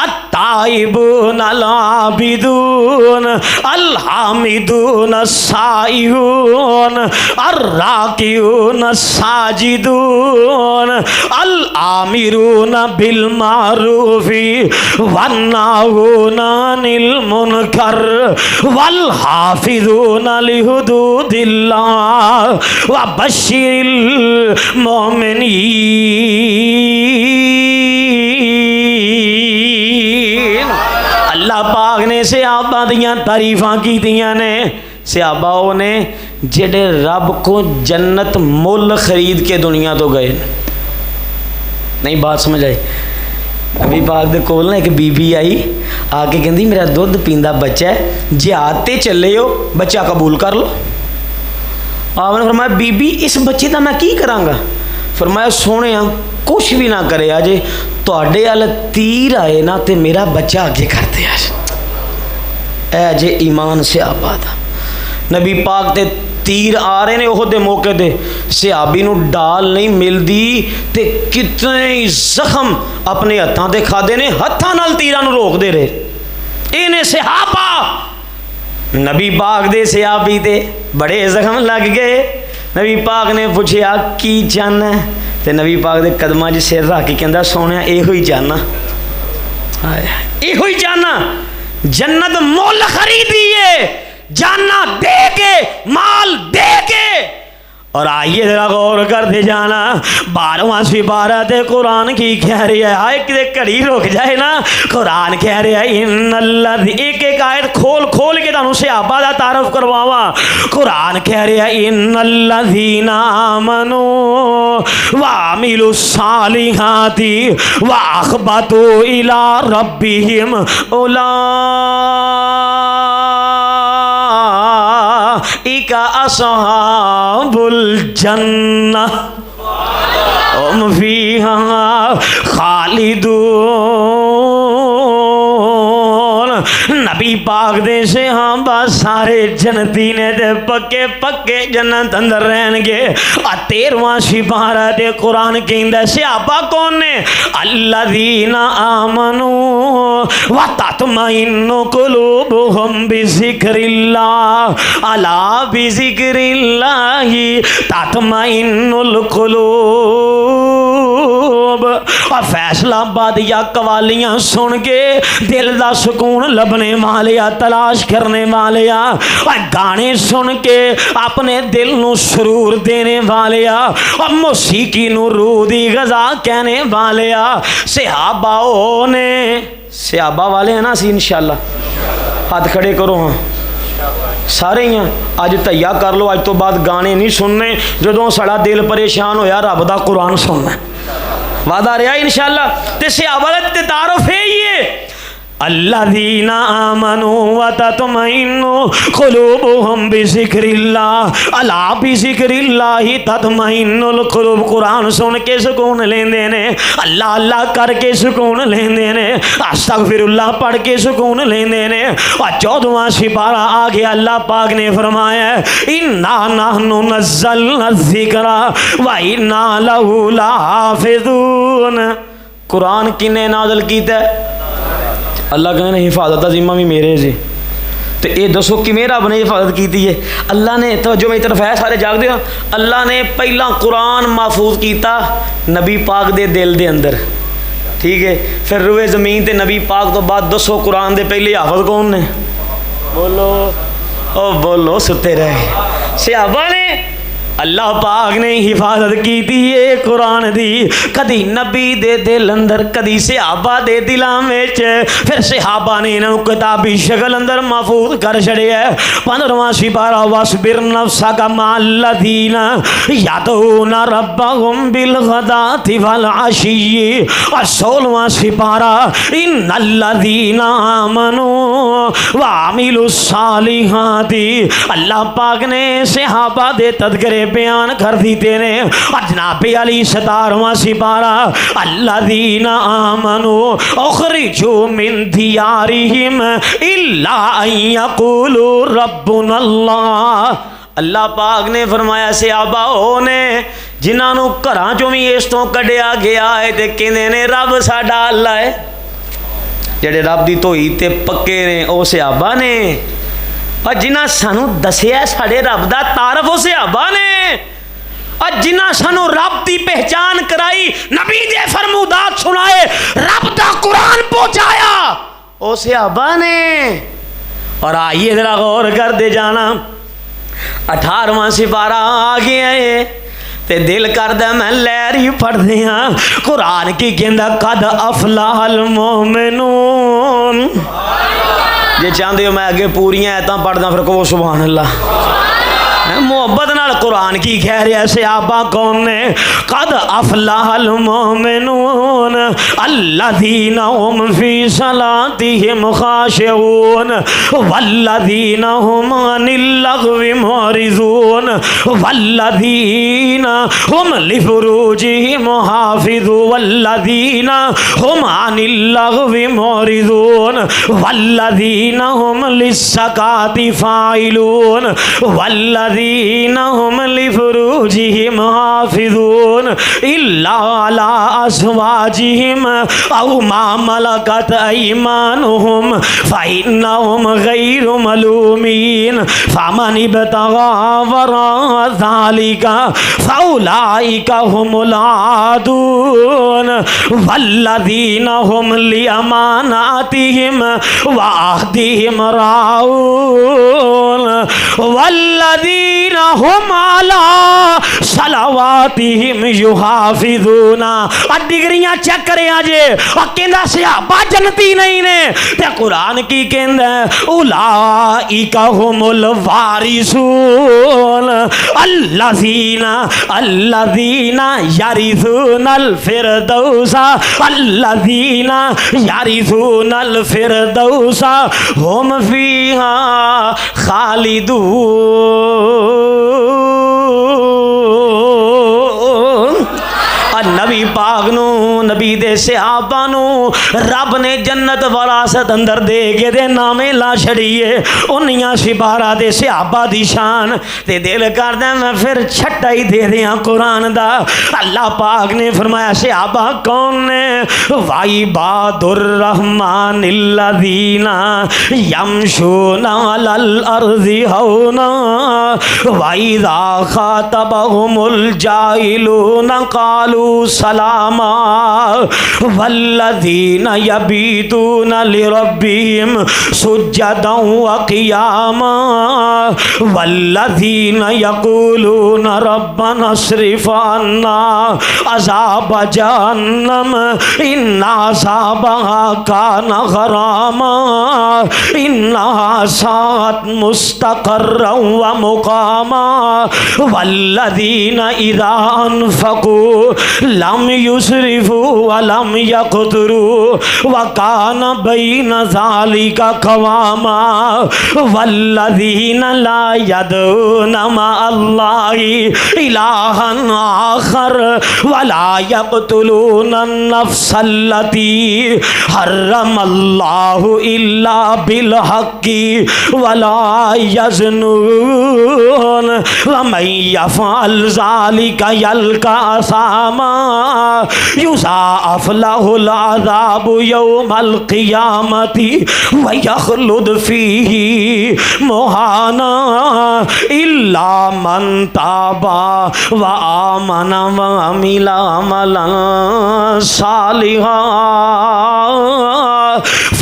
التائبون العابدون الحامدون السائحون الراکعون الساجدون الآمرون بالمعروف والناہون عن المنکر والحافظون لحدود اللہ وبشر المؤمنین. اللہ پاک نے صحابہ دیاں تعریفاں کی دیاں نے. صحابہ نے جڑے رب کو جنت مول خرید کے دنیا تو گئے. نہیں بات سمجھ آئی؟ نبی پاک دے کول نا ایک بی بی آئی آ کے کہندی میرا دودھ پیندا بچہ ہے جہاد تے چلے ہو بچہ قبول کر لو. آپ نے فرمایا بی بی اس بچے دا میں کی کراں گا؟ فرمایا سونے کچھ بھی نہ کرے آجے تواڈے ال تیر آئے نا تے میرا بچہ آگے کرتے آج. اے جے ایمان سے آباد. نبی پاک تے تیر آ رہے نے احد دے موقع دے صحابی نو ڈال نہیں ملدی تے کتنے زخم اپنے ہتھاں تے کھادے نے ہتھاں نال تیراں نو روک دے رہے. اینے صحابہ نبی پاک دے صحابی تے بڑے زخم لگ گئے. نبی پاک نے پوچھیا کی چاہنا ہے تے نبی پاک دے قدماں جی سر رکھ کے کہندا سونیا اے ہوئی چاہنا اے ہوئی چاہنا جنت مول خریدی ہے جانا دے کے مال دے کے. اور آئیے ذرا غور کرتے جانا 12واں سپارہ تے قرآن کی کہہ رہی ہے. آئے کہ کڑی رک جائے نا قرآن کہہ رہا ہے ان اللہ ایک ایک آیت کھول کھول کے تانوں صحابہ دا تعارف کرواواں. قرآن کہہ رہا ہے ان الذین آمنوا وعملوا الصالحات واخبتوا الی ربهم اولئک اصحاب الجنہ ہم فیہا خالدون. نبی پاک دے صحابہ سارے جنتی نے دے پکے پکے جنت اندر رہن گے. 13واں سپارہ دے قرآن کہندا صحابہ کون نے؟ الذین آمنوا وتطمئن قلوبهم بذکر اللہ الا بذکر اللہ تطمئن القلوب. اور فیصلہ باد یا قوالیاں سن کے دل دا سکون لبنے والیا تلاش کرنے والیا اور گانے سن کے اپنے دل نو سرور دینے والیا اور موسیقی نو روح دی غذا کہنے والیا صحابہ نے. صحابہ والے ہیں نا سی انشاءاللہ ہاتھ کھڑے کرو. ہاں سارے ہی ہیں. اج تہیا کر لو اج تو بعد گانے نہیں سننے. جدوں سڑا دل پریشان ہویا رب دا قرآن سننا وعدہ رہا انشاءاللہ. تے صحابہ تے تعارف ہے یہ الذین آمنوا وتطمئن قلوبهم بذکر اللہ الا بذکر اللہ تطمئن القلوب. قرآن سن کے سکون لیندے نے اللہ اللہ کر کے سکون لیندے نے استغفر اللہ پڑھ کے سکون لیندے نے. اور 14واں سپارہ آ گیا اللہ پاک نے فرمایا انا نحن نزلنا الذکر وانا لہ لحافظون. قرآن کنے نازل کیتا ہے؟ اللہ کہنے حفاظت کا ذمہ بھی میرے سے. تو یہ دسو کہ میرا رب نے حفاظت کی ہے. اللہ نے توجہ میری طرف ہے سارے جاگ دیا. اللہ نے پہلا قرآن محفوظ کیتا نبی پاک دے دل دے اندر. ٹھیک ہے. پھر روئے زمین تے نبی پاک تو بعد دسو قرآن دے پہلے حافظ کون نے؟ بولو او بولو ستے رہے صحابہ نے. اللہ پاک نے حفاظت کی تھی یہ قرآن دی، کدی نبی دے دل اندر کدی صحابہ دے دلاں وچ، پھر صحابہ نے انہوں کتابی شکل اندر محفوظ کر چھڑیا ہے۔ 15واں سپارہ وَاصْبِرْ نَفْسَكَ مَعَ الَّذِينَ يَدْعُونَ رَبَّهُمْ بِالْغَدَاةِ وَالْعَشِيِّ، اور 16واں سپارہ إِنَّ الَّذِينَ آمَنُوا وَعَمِلُوا الصَّالِحَاتِ، اللہ پاک نے صحابہ دے تذکرے بیان کر دیتے نے۔ اور جناب علی 17واں سپارہ الذین آمنوا اخرجوا من دیارہم الا ان یقولوا ربنا اللہ، اللہ پاک نے فرمایا صحابہ نے جنہاں نو گھراں چوں وی اس تو کڈیا گیا ہے تے کہندے نے رب ساڈا اللہ ہے، جڑے رب دی توحید تے پکے نے او صحابہ نے، اور جنہاں سانو دسیا ساڑے رب دا تعارف ہو صحابہ نے، اور جنہاں سانو رب دی پہچان کرائی، نبی دے فرمودات سنائے، رب دا قرآن پہنچایا، او صحابہ نے۔ اور آئیے ذرا غور کر دے جانا، 18واں سپارہ آ گیا ہے تے دل کردہ میں لہر ہی پڑھ دیا، قرآن کی کہندہ قد افلح المؤمنون۔ جے چاہتے ہو میں آگے پوری آیتاں پڑھدا پھر کہو سبحان اللہ، محبت نال قرآن کی کہہ رہے ہیں صحابہ کون نے؟ قد افلح المؤمنون الذین هم فی صلاتهم خاشعون والذین هم عن اللغو معرضون والذین هم لفروجهم حافظون والذین هم عن اللغو معرضون والذین هم للزکاة فاعلون والذین هم لفروجهم حافظون إلا على أزواجهم أو ما ملكت أيمانهم فإنهم غير ملومين فمن ابتغى وراء ذلك فأولئك هم العادون والذين هم لأماناتهم وعهدهم راعون والذين هم على صلواتهم يحافظون۔ ڈگریاں چیک کریں آجے، اور کہندہ صحابہ جنتی نہیں نے، تے قرآن کی کہندہ اولئک هم الوارثون الذین یرثون الفردوس الذین یرثون الفردوس هم فیہا خالدون۔ نبی پاک نو نبی دے صحابہ نو رب نے جنت وراثت اندر دے کے دے نامے لا چھڑیے، انیاں سپارہ دے صحابہ دی شان تے دل کر دے میں پھر چھٹا ہی دے دیاں قرآن دا۔ اللہ پاک نے فرمایا صحابہ کون نے؟ وَعِبَادُ الرَّحْمَنِ الَّذِينَ يَمْشُونَ عَلَى الْأَرْضِ هَوْنًا وَإِذَا خَاطَبَهُمُ الْجَاهِلُونَ قَالُوا سَلَامًا وَالَّذِينَ يَبِيتُونَ لِرَبِّهِمْ سُجَّدًا وَقِيَامًا وَالَّذِينَ يَقُولُونَ رَبَّنَا اصْرِفْ عَنَّا عَذَابَ جَهَنَّمَ إِنَّ عَذَابَهَا كَانَ غَرَامًا إِنَّهَا سَاءَتْ مُسْتَقَرًّا وَمُقَامًا وَالَّذِينَ إِذَا أَنفَقُوا لَمْ يُسْرِفُوا وَلَمْ يَقْتُرُوا وَكَانَ بَيْنَ ذَلِكَ قَوَامًا وَالَّذِينَ لَا يَدْعُونَ مَعَ اللَّهِ إِلَٰهًا آخَرَ وَلَا يَقْتُلُونَ النَّفْسَ الَّتِي حَرَّمَ اللَّهُ إِلَّا بِالْحَقِّ وَلَا يَزْنُونَ وَمَن يَفْعَلْ ذَلِكَ يَلْقَ أَثَامًا يُضَاعَفْ لَهُ الْعَذَابُ يَوْمَ الْقِيَامَةِ وَيَخْلُدْ فِيهِ مُهَانًا إِلَّا مَن تَابَ وَآمَنَ وَعَمِلَ عَمَلًا صَالِحًا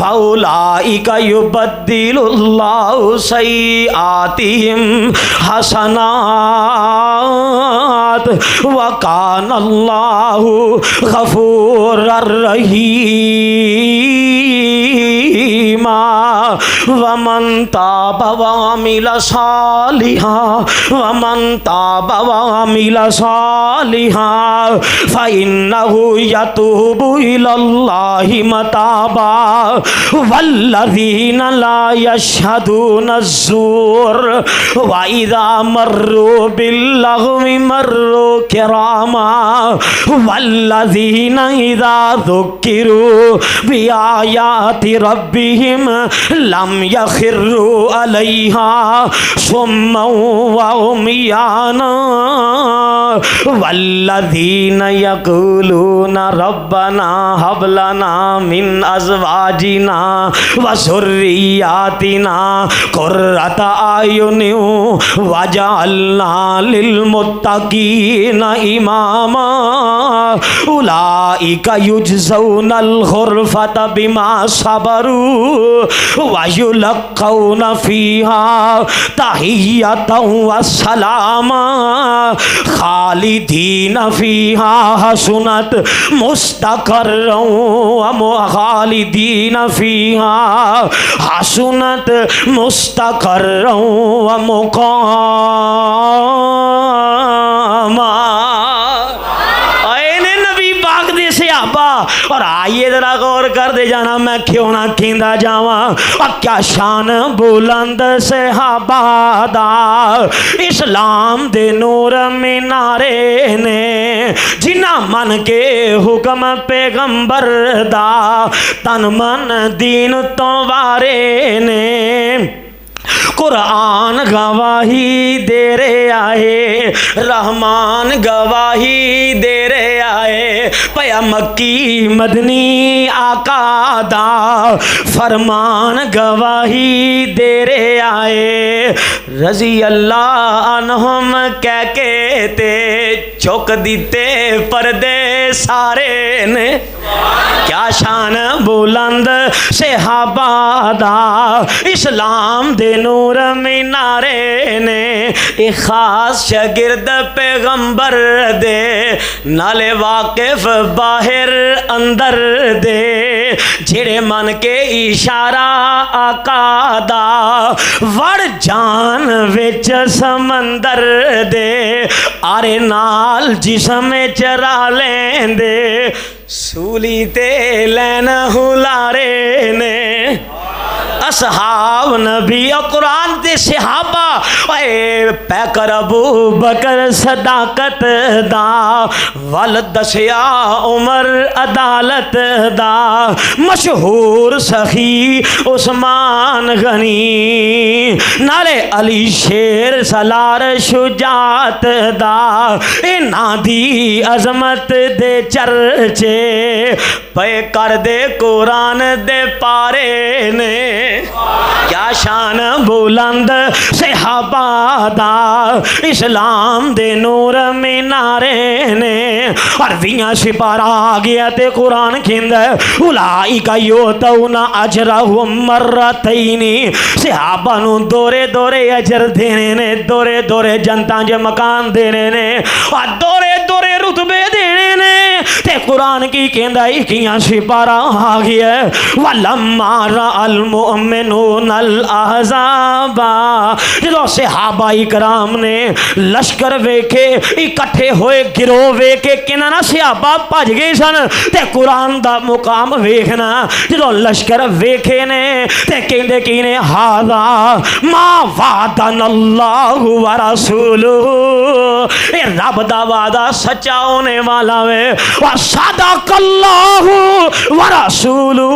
فَأُولَٰئِكَ يُبَدِّلُ اللَّهُ سَيِّئَاتِهِمْ حَسَنَاتٍ وَكَانَ اللَّهُ غَفُورًا رَحِيمًا وَمَن تَابَ وَعَمِلَ صَالِحًا فَإِنَّهُ يَتُوبُ إِلَى اللَّهِ مَتَابًا وَالَّذِينَ لَا يَشْهَدُونَ الزُّورَ وَإِذَا مَرُّوا بِاللَّغْوِ مَرُّوا كِرَامًا وَالَّذِينَ إِذَا ذُكِّرُوا بِآيَاتِ رَبِّهِمْ لَمْ يَخِرُّوا عَلَيْهَا صُمًّا وَعُمْيَانًا والذین یقولون ربنا هب لنا من ازواجنا وذریاتنا قرۃ اعین واجعلنا للمتقین اماما اولئک یجزون الغرفۃ بما صبروا ویلقون فیہا تحیۃ وسلاما خالدین فیہا حسنت مستقرا خالدین فیہا حسنت مستقرا ومقاما۔ صحابہ اور آئیے ذرا غور کر دے جانا میں کیوں نہ کھیندا جاواں اور کیا شان بلند صحابہ دا اسلام دے نور مینارے نے جنہ من کے حکم پیغمبر دا تن من دین تو وارے نے قرآن گواہی دے رہے آئے رحمان گواہی دے رہے آئے پیا مکی مدنی آقا دا فرمان گواہی دے رہے آئے رضی اللہ عنہم کہہ کے تے چوک دیتے پردے سارے نے کیا شان بلند صحابہ دا اسلام دے نور مینارے نے ایک خاص شاگرد پیغمبر دے نالے واقف باہر اندر دے جڑے من کے اشارہ آقا دا وڑ جان وچ سمندر دے آرے نال جسم چرا لین دے سولی تے لین ہلارے نے اصحاب نبی اور قرآن دے صحابہ اے پیکر ابو بکر صداقت دا ولد دسیا عمر عدالت دا مشہور سخی عثمان غنی نالے علی شیر سالار شجاعت دا اینا دی عظمت دے چرچے پے کر دے قرآن دے پارے نے کیا شان بلند صحابہ دا اسلام دے نور مینارے نے عربیاں سپارہ آگیا تے قرآن کھند اولائک یؤتون اجرہم مرتین صحابہ نو دورے دورے اجر دینے نے دورے دورے جنتاں جے مکان دینے نے اور دورے دورے رتبے دینے نے تے قرآن کی کہندائی کیاں سپارہ آگیا وَلَمَّا رَأَ الْمُؤْمِنُونَ الْأَحْزَابَ جدو صحابہ اکرام نے لشکر ویکھے اکٹھے ہوئے گروہ ویکھے کنانا صحابہ پاج گئے سن تے قرآن دا مقام ویکھنا جدو لشکر ویکھے نے تے کہندے کینے ہاذا ما وعدنا اللہ ورسولہ اے رب دا وعدہ سچا ہونے والا وے وصدق اللہ ورسولہ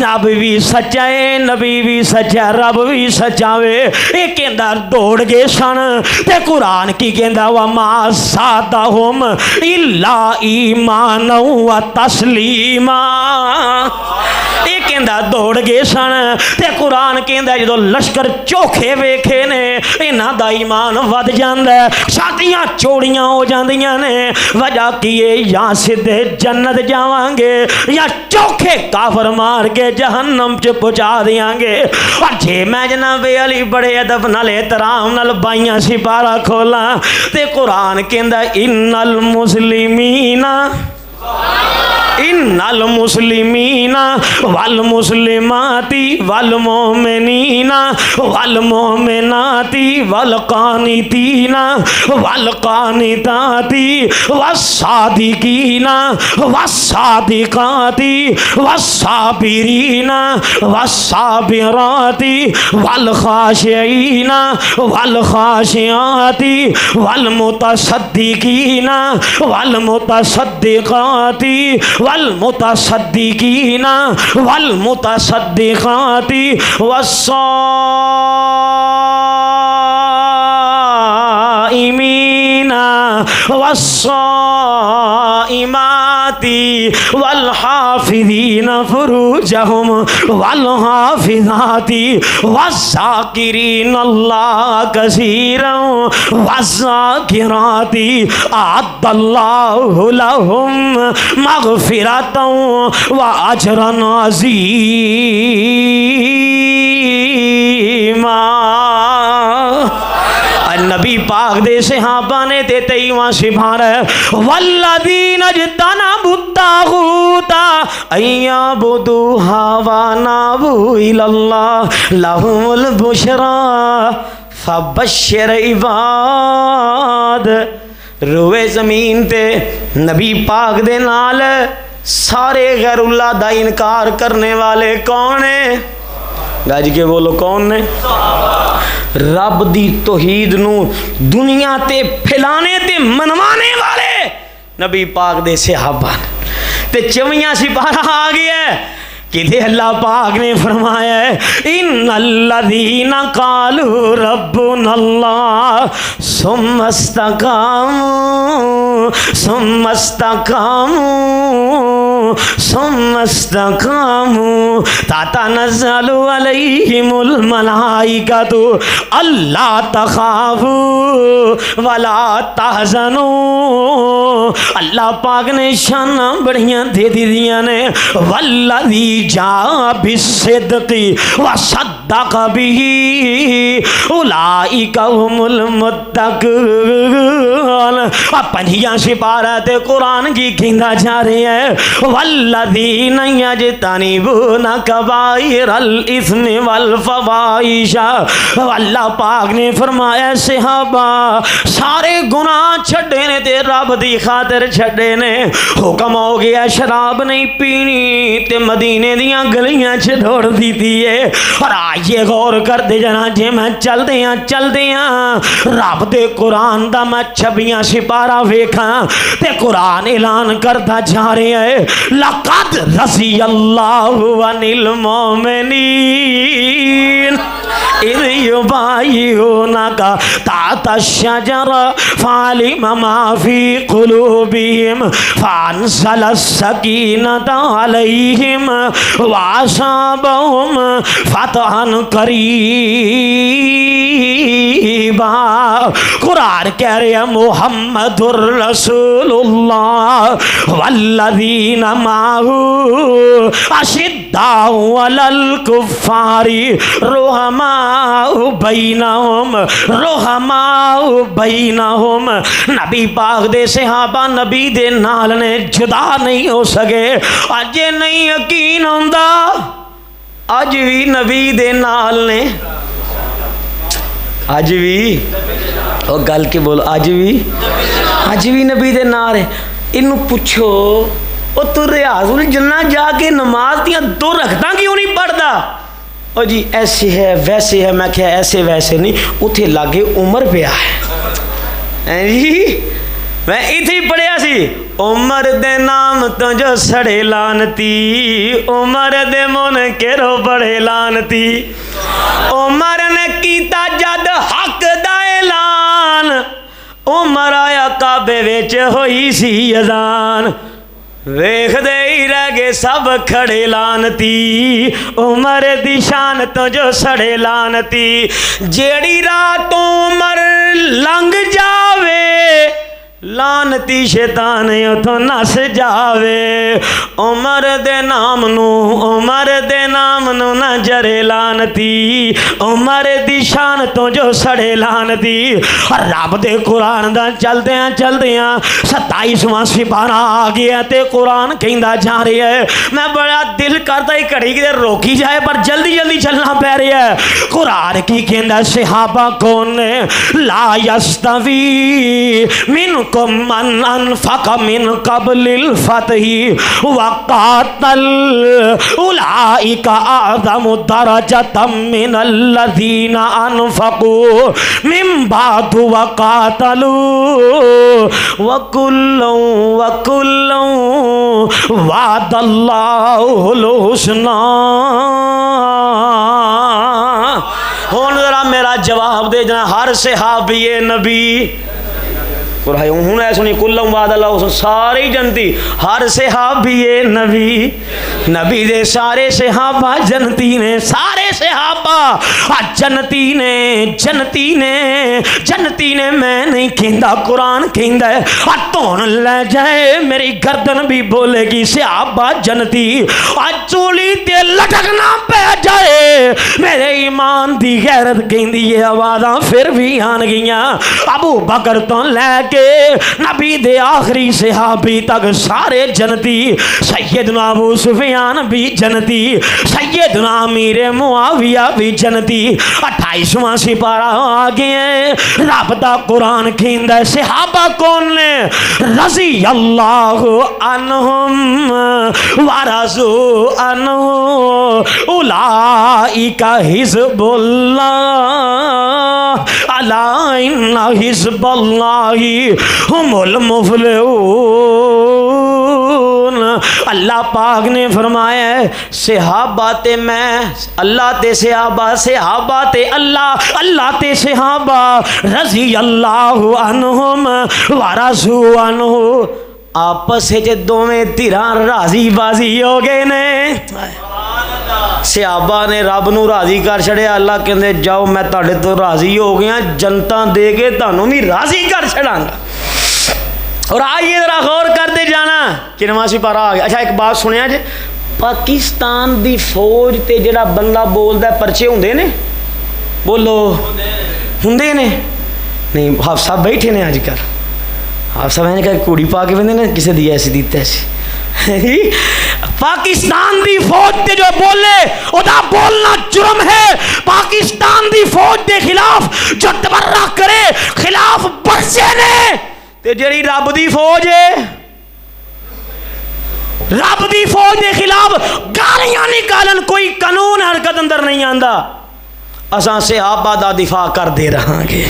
رب بھی سچا ہے نبی بھی سچا رب بھی سچا وے ایک اندر دوڑ گے سن تے قرآن کی کہندا وما زادہم الا ایمانا و تسلیما یہ کہندا دوڑ گئے سن تے قرآن کہندا جدو لشکر چوکھے ویکھے نے انہاں دا ایمان ود جاندا ہے چھاتیاں چوڑیاں ہو جاندیاں نے وجہ کی ہے یا سیدھے جنت جاواں گے یا چوکھے کافر مار کے جہنم چ پہنچا دیاں گے اور جے میں جناب علی بڑے ادب نال احترام نال بائیاں سپارہ کھولاں تے قرآن کہندا ان المسلمین ان المسلمین والمسلمات والمؤمنین والمؤمنات والقانتین والقانتات والصادقین والصادقات والصابرین والصابرات والخاشعین والخاشعات والمتصدقین والمتصدقات والمتصدقین والمتصدقات والصائمین والصائمات والحافظین فروجہم والحافظات والذاکرین اللہ کثیرا والذاکرات اعد اللہ لہم مغفرتا واجرا عظیما نبی پاک دے صحابہ نے تے تیواں سپارہ والذین اجتنبوا الطاغوت ان یعبدوها وانابوا الی اللہ لہم البشریٰ فبشر عباد روئے زمین تے نبی پاک دے نال سارے غیر اللہ دا انکار کرنے والے کون ہیں؟ گاج کے بولو کون نے؟ رب دی توحید نو دنیا تے پھیلانے تے منوانے والے نبی پاک دے صحابہ تے چویاں سپارہ آ گیا ہے کہ اللہ پاک نے فرمایا ہے ان الذین قالوا ربنا اللہ ثم استقاموا ثم استقاموا ثم استقاموا تتنزل علیہم الملائکۃ الا تخافوا ولا تحزنوا اللہ پاک نے شاناں بڑیاں دے دیاں نے والذی جاء بالصدق وصدق به اولئک هم المتقون پنجیاں سپارہ تے قرآن کی کہندا جا رہے ہیں والذین یجتنبون کبائر الاثم والفواحش اللہ پاک نے فرمایا صحابہ سارے گناہ چھڈے نے تے رب دی خاطر چھڈے نے حکم ہو گیا شراب نہیں پینی تے مدینے دیاں گلیاں چھ دوڑ دیتی ہے اور آئیے غور کر دے جنا جے میں چل دیاں رب دے قرآن دا میں چھبیاں سپارہ ویکھاں تے قرآن اعلان کرتا جا رہے ہیں لقد رضی اللہ عن المؤمنین اذ یبایعونک تحت الشجرہ فعلم ما فی قلوبہم فانزل السکینۃ علیہم وَأَصَابَهُمْ فَتْحًا قَرِيبًا قرآن کہہ رہے ہیں محمد الرسول اللہ والذین معه أشداء علی الکفار رحماء بینہم نبی پاک دے صحابہ نبی دے نال نے جدا نہیں ہو سکے اج نہیں یقین ہوندا اج بھی نبی دے نال نے اج بھی او گل کے بولو اج بھی نبی دے نال ہے انہوں پوچھو او تو ریاض الجنہ جا کے نماز دیاں دو رکھتاں کیوں نہیں پڑھدا او جی ایسے ہے ویسے ہے میں کہا ایسے ویسے نہیں اتھے لاگے عمر پہ آئے جی میں اتھے پڑھیا سی عمر دے نام تو جو سڑے لانتی عمر دے منکر بڑے لانتی عمر نے کیتا جد حق دا اعلان عمر آیا کعبے وچ ہوئی سی اذان ویکھ دے ہی رہ گئے سب کھڑے لانتی، عمر دی شان تو جو سڑے لانتی، جیڑی رات عمر لنگ جاوے لانتی شیطان اتھوں نس جاوے، عمر دے نام نو نہ جرے لانتی، عمر دی شان تو جو سڑے لانتی۔ رب دے قرآن دا چلدیاں 27واں سپارہ آ گیا تے قرآن کہندا جا رہا ہے، میں بڑا دل کرتا ہی کڑی کی دیر روکی جائے پر جلدی چلنا پہ رہا ہے۔ قرآن کی کہندا صحابہ کون نے، لا یستوی منکم من انفق من قبل الفتح وقاتل اولئک اعظم درجة من الذین انفقوا من بعد وقاتلوا وکلا وعد اللہ الحسنى۔ ہون ذرا میرا جواب دے جنا، ہر صحابی نبی اور ہوں ہے سنی کلم وعد اللہ، سارے جنتی، ہر صحابی نبی، نبی دے سارے صحابہ جنتی نے، سارے صحابہ جنتی نے میں نہیں کہندا، قرآن کہندا ہے تون لے جائے میری گردن بھی بولے گی صحابہ جنتی، چولی تے لٹکنا پہ جائے میرے ایمان دی غیرت کہندی یہ آوازاں پھر بھی آن گئیاں، ابو بکر تو لے کے نبی دے آخری صحابی تک سارے جنتی، سیدنا ابو سفیان بھی جنتی، سیدنا امیر معاویہ بھی جنتی۔ 28واں سپارہ آ گئے، رب دا قرآن کہندا ہے صحابہ کون نے، رضی اللہ عنہم ورضوا عنہ اولئک حزب اللہ الا ان حزب اللہ ہم المفلحون۔ اللہ پاک نے فرمایا ہے صحابہ تے میں، اللہ تے صحابہ، صحابہ تے اللہ، اللہ تے صحابہ، رضی اللہ عنہم ورضوا عنہ، آپس وچ دوویں دھراں راضی بازی ہو گئے نے۔ صحابہ نے رب نو راضی کر چھڑیا، اللہ کہندے جاؤ میں تہاڈے تو راضی ہو گیا، جنتاں دے کے تانوں بھی راضی کر چھڑاں گا۔ اور آئیے ذرا غور کرتے جانا، کنواں سپارہ آ گیا۔ اچھا ایک بات سنیا جی، پاکستان دی فوج تے جڑا بندہ بولدا ہے پرچے ہوندے نے، بولو ہوندے نے؟ نہیں، حافظ صاحب بیٹھے نے اج کل، حافظ صاحب نے کہا کوڑی پا کے بندے نے کسے دی ایسی دیتا ایسی۔ پاکستان دی فوج تے جو بولے ادا بولنا جرم ہے، پاکستان دی فوج دے خلاف جو تبرہ کرے خلاف برسے نے، تے جڑی رب دی فوج ہے، رب دی فوج دے خلاف گالیاں نکالن کوئی قانون حرکت اندر نہیں آندا، اساں صحابہ دا دفاع کر دے رہاں گے،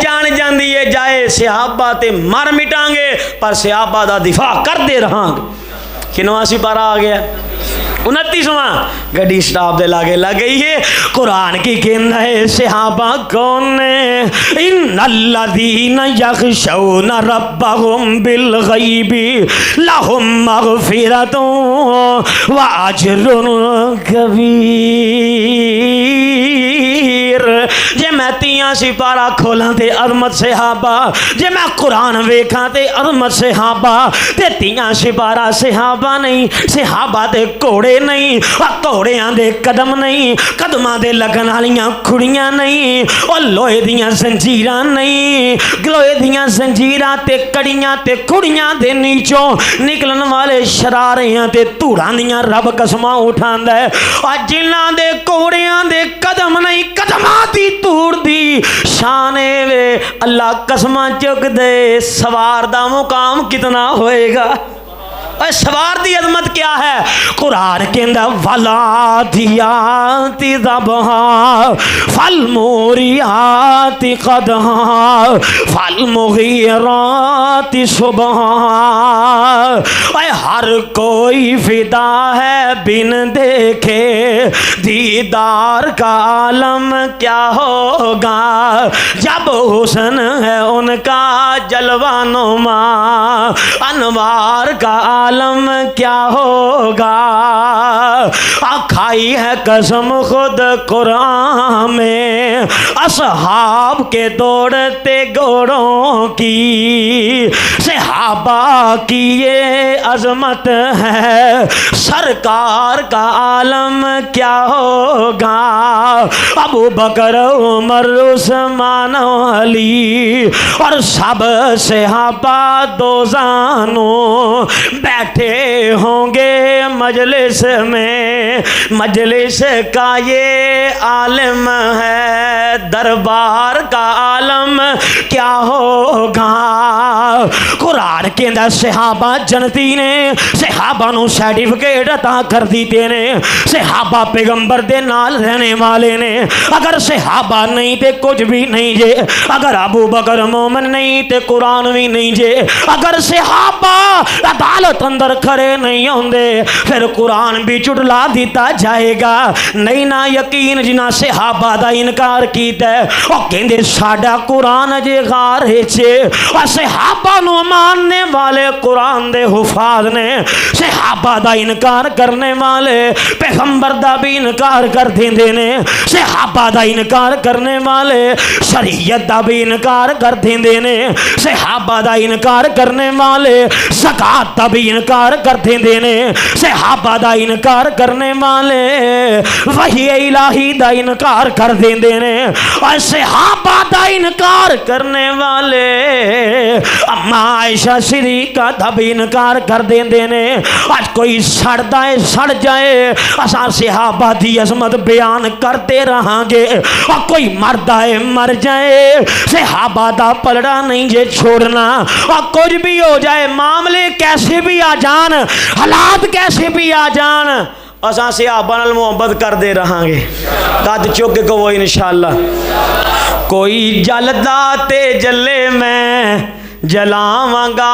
جان جاندی ہے جائے صحابہ تے مر مٹاں گے پر صحابہ دا دفاع کر دے رہاں گے۔ کنواں سپارہ آ گیا؟ 29واں۔ گڈی سٹاپ دے لاگے لگ گئی ہے، قرآن کی کہنا ہے صحابہ کون نے، ان الذین یخشون ربهم بالغیب لہم مغفرۃ واجر کبیر۔ جے میں 30 سپارہ کھولاں تے عظمت صحابہ، جے میں قرآن ویکھاں تے عظمت صحابہ، تے 30 سپارہ صحابہ نہیں، صحابہ دے کوڑے نہیں، کوڑیاں دے قدم نہیں، قدماں دے لگن والیاں کھڑیاں نہیں، اور لوہے دیاں زنجیراں نہیں، لوہے دیاں زنجیراں تے کڑیاں تے کھڑیاں دے نیچوں نکلن والے شراریاں تے دھوڑاں دیاں رب قسماں اٹھاندا ہے، اور جنہاں دے کوڑیاں دے قدم نہیں، قدماں دی دھوڑ دی شان وے، اللہ قسماں چک دے سوار دا مقام کتنا ہوئے گا۔ اور سوار دی عظمت کیا ہے؟ قرآن کے اندر والعادیات ضبحا فالموریات قدحا فالمغیرات صبحا۔ اے ہر کوئی فدا ہے بن دیکھے دیدار کا عالم کیا ہوگا جب حسن ہے ان کا جلوہ نما، انوار کا عالم کیا ہوگا، کھائی ہے قسم خود قرآن میں اصحاب کے دوڑتے گھوڑوں کی، صحابہ کی یہ عظمت ہے، سرکار کا عالم کیا ہوگا، ابو بکر عمر عثمان علی اور سب صحابہ دوزانوں بیٹھے ہوں گے مجلس میں، مجلس کا یہ عالم ہے، دربار کا عالم کیا ہوگا۔ قرآن کے اندر صحابہ جنتی نے صحابہ نو سرٹیفکیٹ عطا کر دیتے نے، صحابہ پیغمبر دے نال رہنے والے نے، اگر صحابہ نہیں تے کچھ بھی نہیں جے، اگر ابو بکر مومن نہیں تے قرآن بھی نہیں جے، اگر صحابہ عدالت اندر کھڑے نہیں ہوندے پھر قرآن بھی چٹلا دیتا جائے گا۔ نہیں نہ یقین جنہ صحابہ دا انکار کیتا ہے وہ کہندے ساڈا قرآن جے غار چھے، اور صحابہ نو ماننے والے قرآن دے حفاظ نے صحابہ دا انکار کرنے والے پیغمبر دا بھی انکار کر دیندے نے، صحابہ دا انکار کرنے والے شریعت دا بھی انکار کر دیندے نے، صحابہ دا انکار کرنے والے زکات دا بھی انکار کر دیندے نے، صحابہ دا انکار کرنے والے وحی الہی دا انکار کر دیندے نے، اور صحابہ دا انکار کرنے والے اما عائشہ صدیقہ دا بھی انکار کر دیندے نے۔ آج کوئی سڑدا ہے سڑ جائے، اساں صحابہ دی عظمت بیان کرتے رہاں گے، اور کوئی مردہ ہے مر جائے صحابہ دا پلڑا نہیں جے چھوڑنا، اور کچھ بھی ہو جائے معاملے کیسے بھی آ جان حالات کیسے بھی آ جان اساں صحابہ نال محبت کر دے رہاں گے۔ قد چک کو وہ انشاءاللہ کوئی جلدا تے جلے میں جلاواں گا،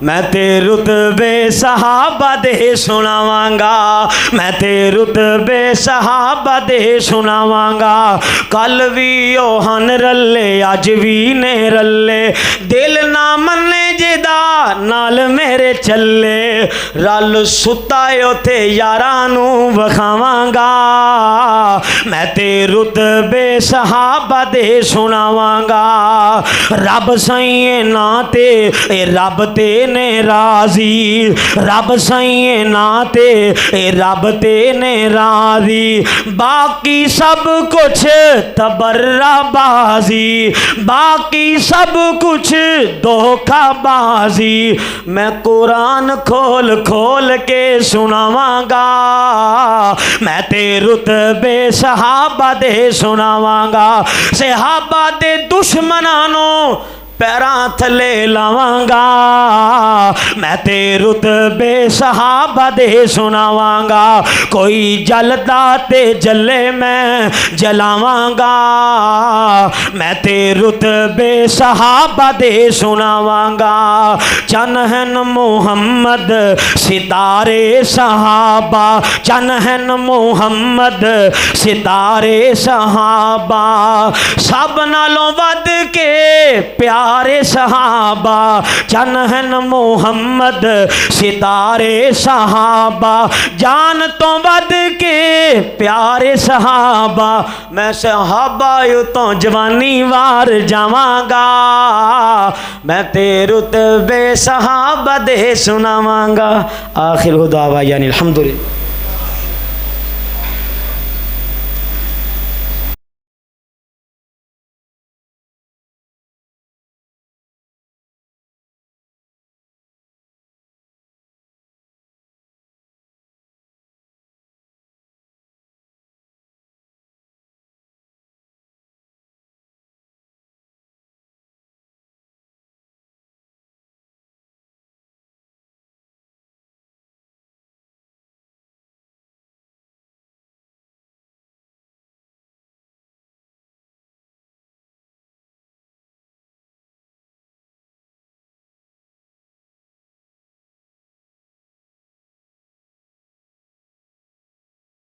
میں تے رتبے صحابہ دے سناواں گا، میں تے رتبے صحابہ دے سناواں گا، کل بھی اوہن رلے اج بھی نے رلے، دل نہ منے جدا نال میرے چلے، رل ستا ہے اوتھے یاراں نو وکھاواں گا، میں تے رتبے صحابہ دے سناواں گا، رب سائیں نا تے اے رب تے نے راضی، رب سائیں نا تے اے رب تے نے راضی، باقی سب کچھ تبرہ بازی، باقی سب کچھ دھوکہ بازی، میں قرآن کھول کھول کے سناواں گا، میں تے رتبے صحابہ دے سناواں گا، صحابہ دے دشمنانوں پیراں تھلے لاواں گا، میں تے رتبے صحابہ دے سناواں گا، کوئی جلدا تے جلے میں جلاواں گا، میں تے رتبے صحابہ دے سناواں گا، چنہن محمد ستارے صحابہ، چنہن محمد ستارے صحابہ، سب نالوں ود کے پیارے صحابہ، چنہن محمد ستارے صحابہ، جان تو ود کے پیارے صحابہ، میں صحابہ یوں تو جوانی وار جاواں گا، میں تے رتبے صحابہ دے سناواں گا۔ آخر دعوانا الحمدللہ۔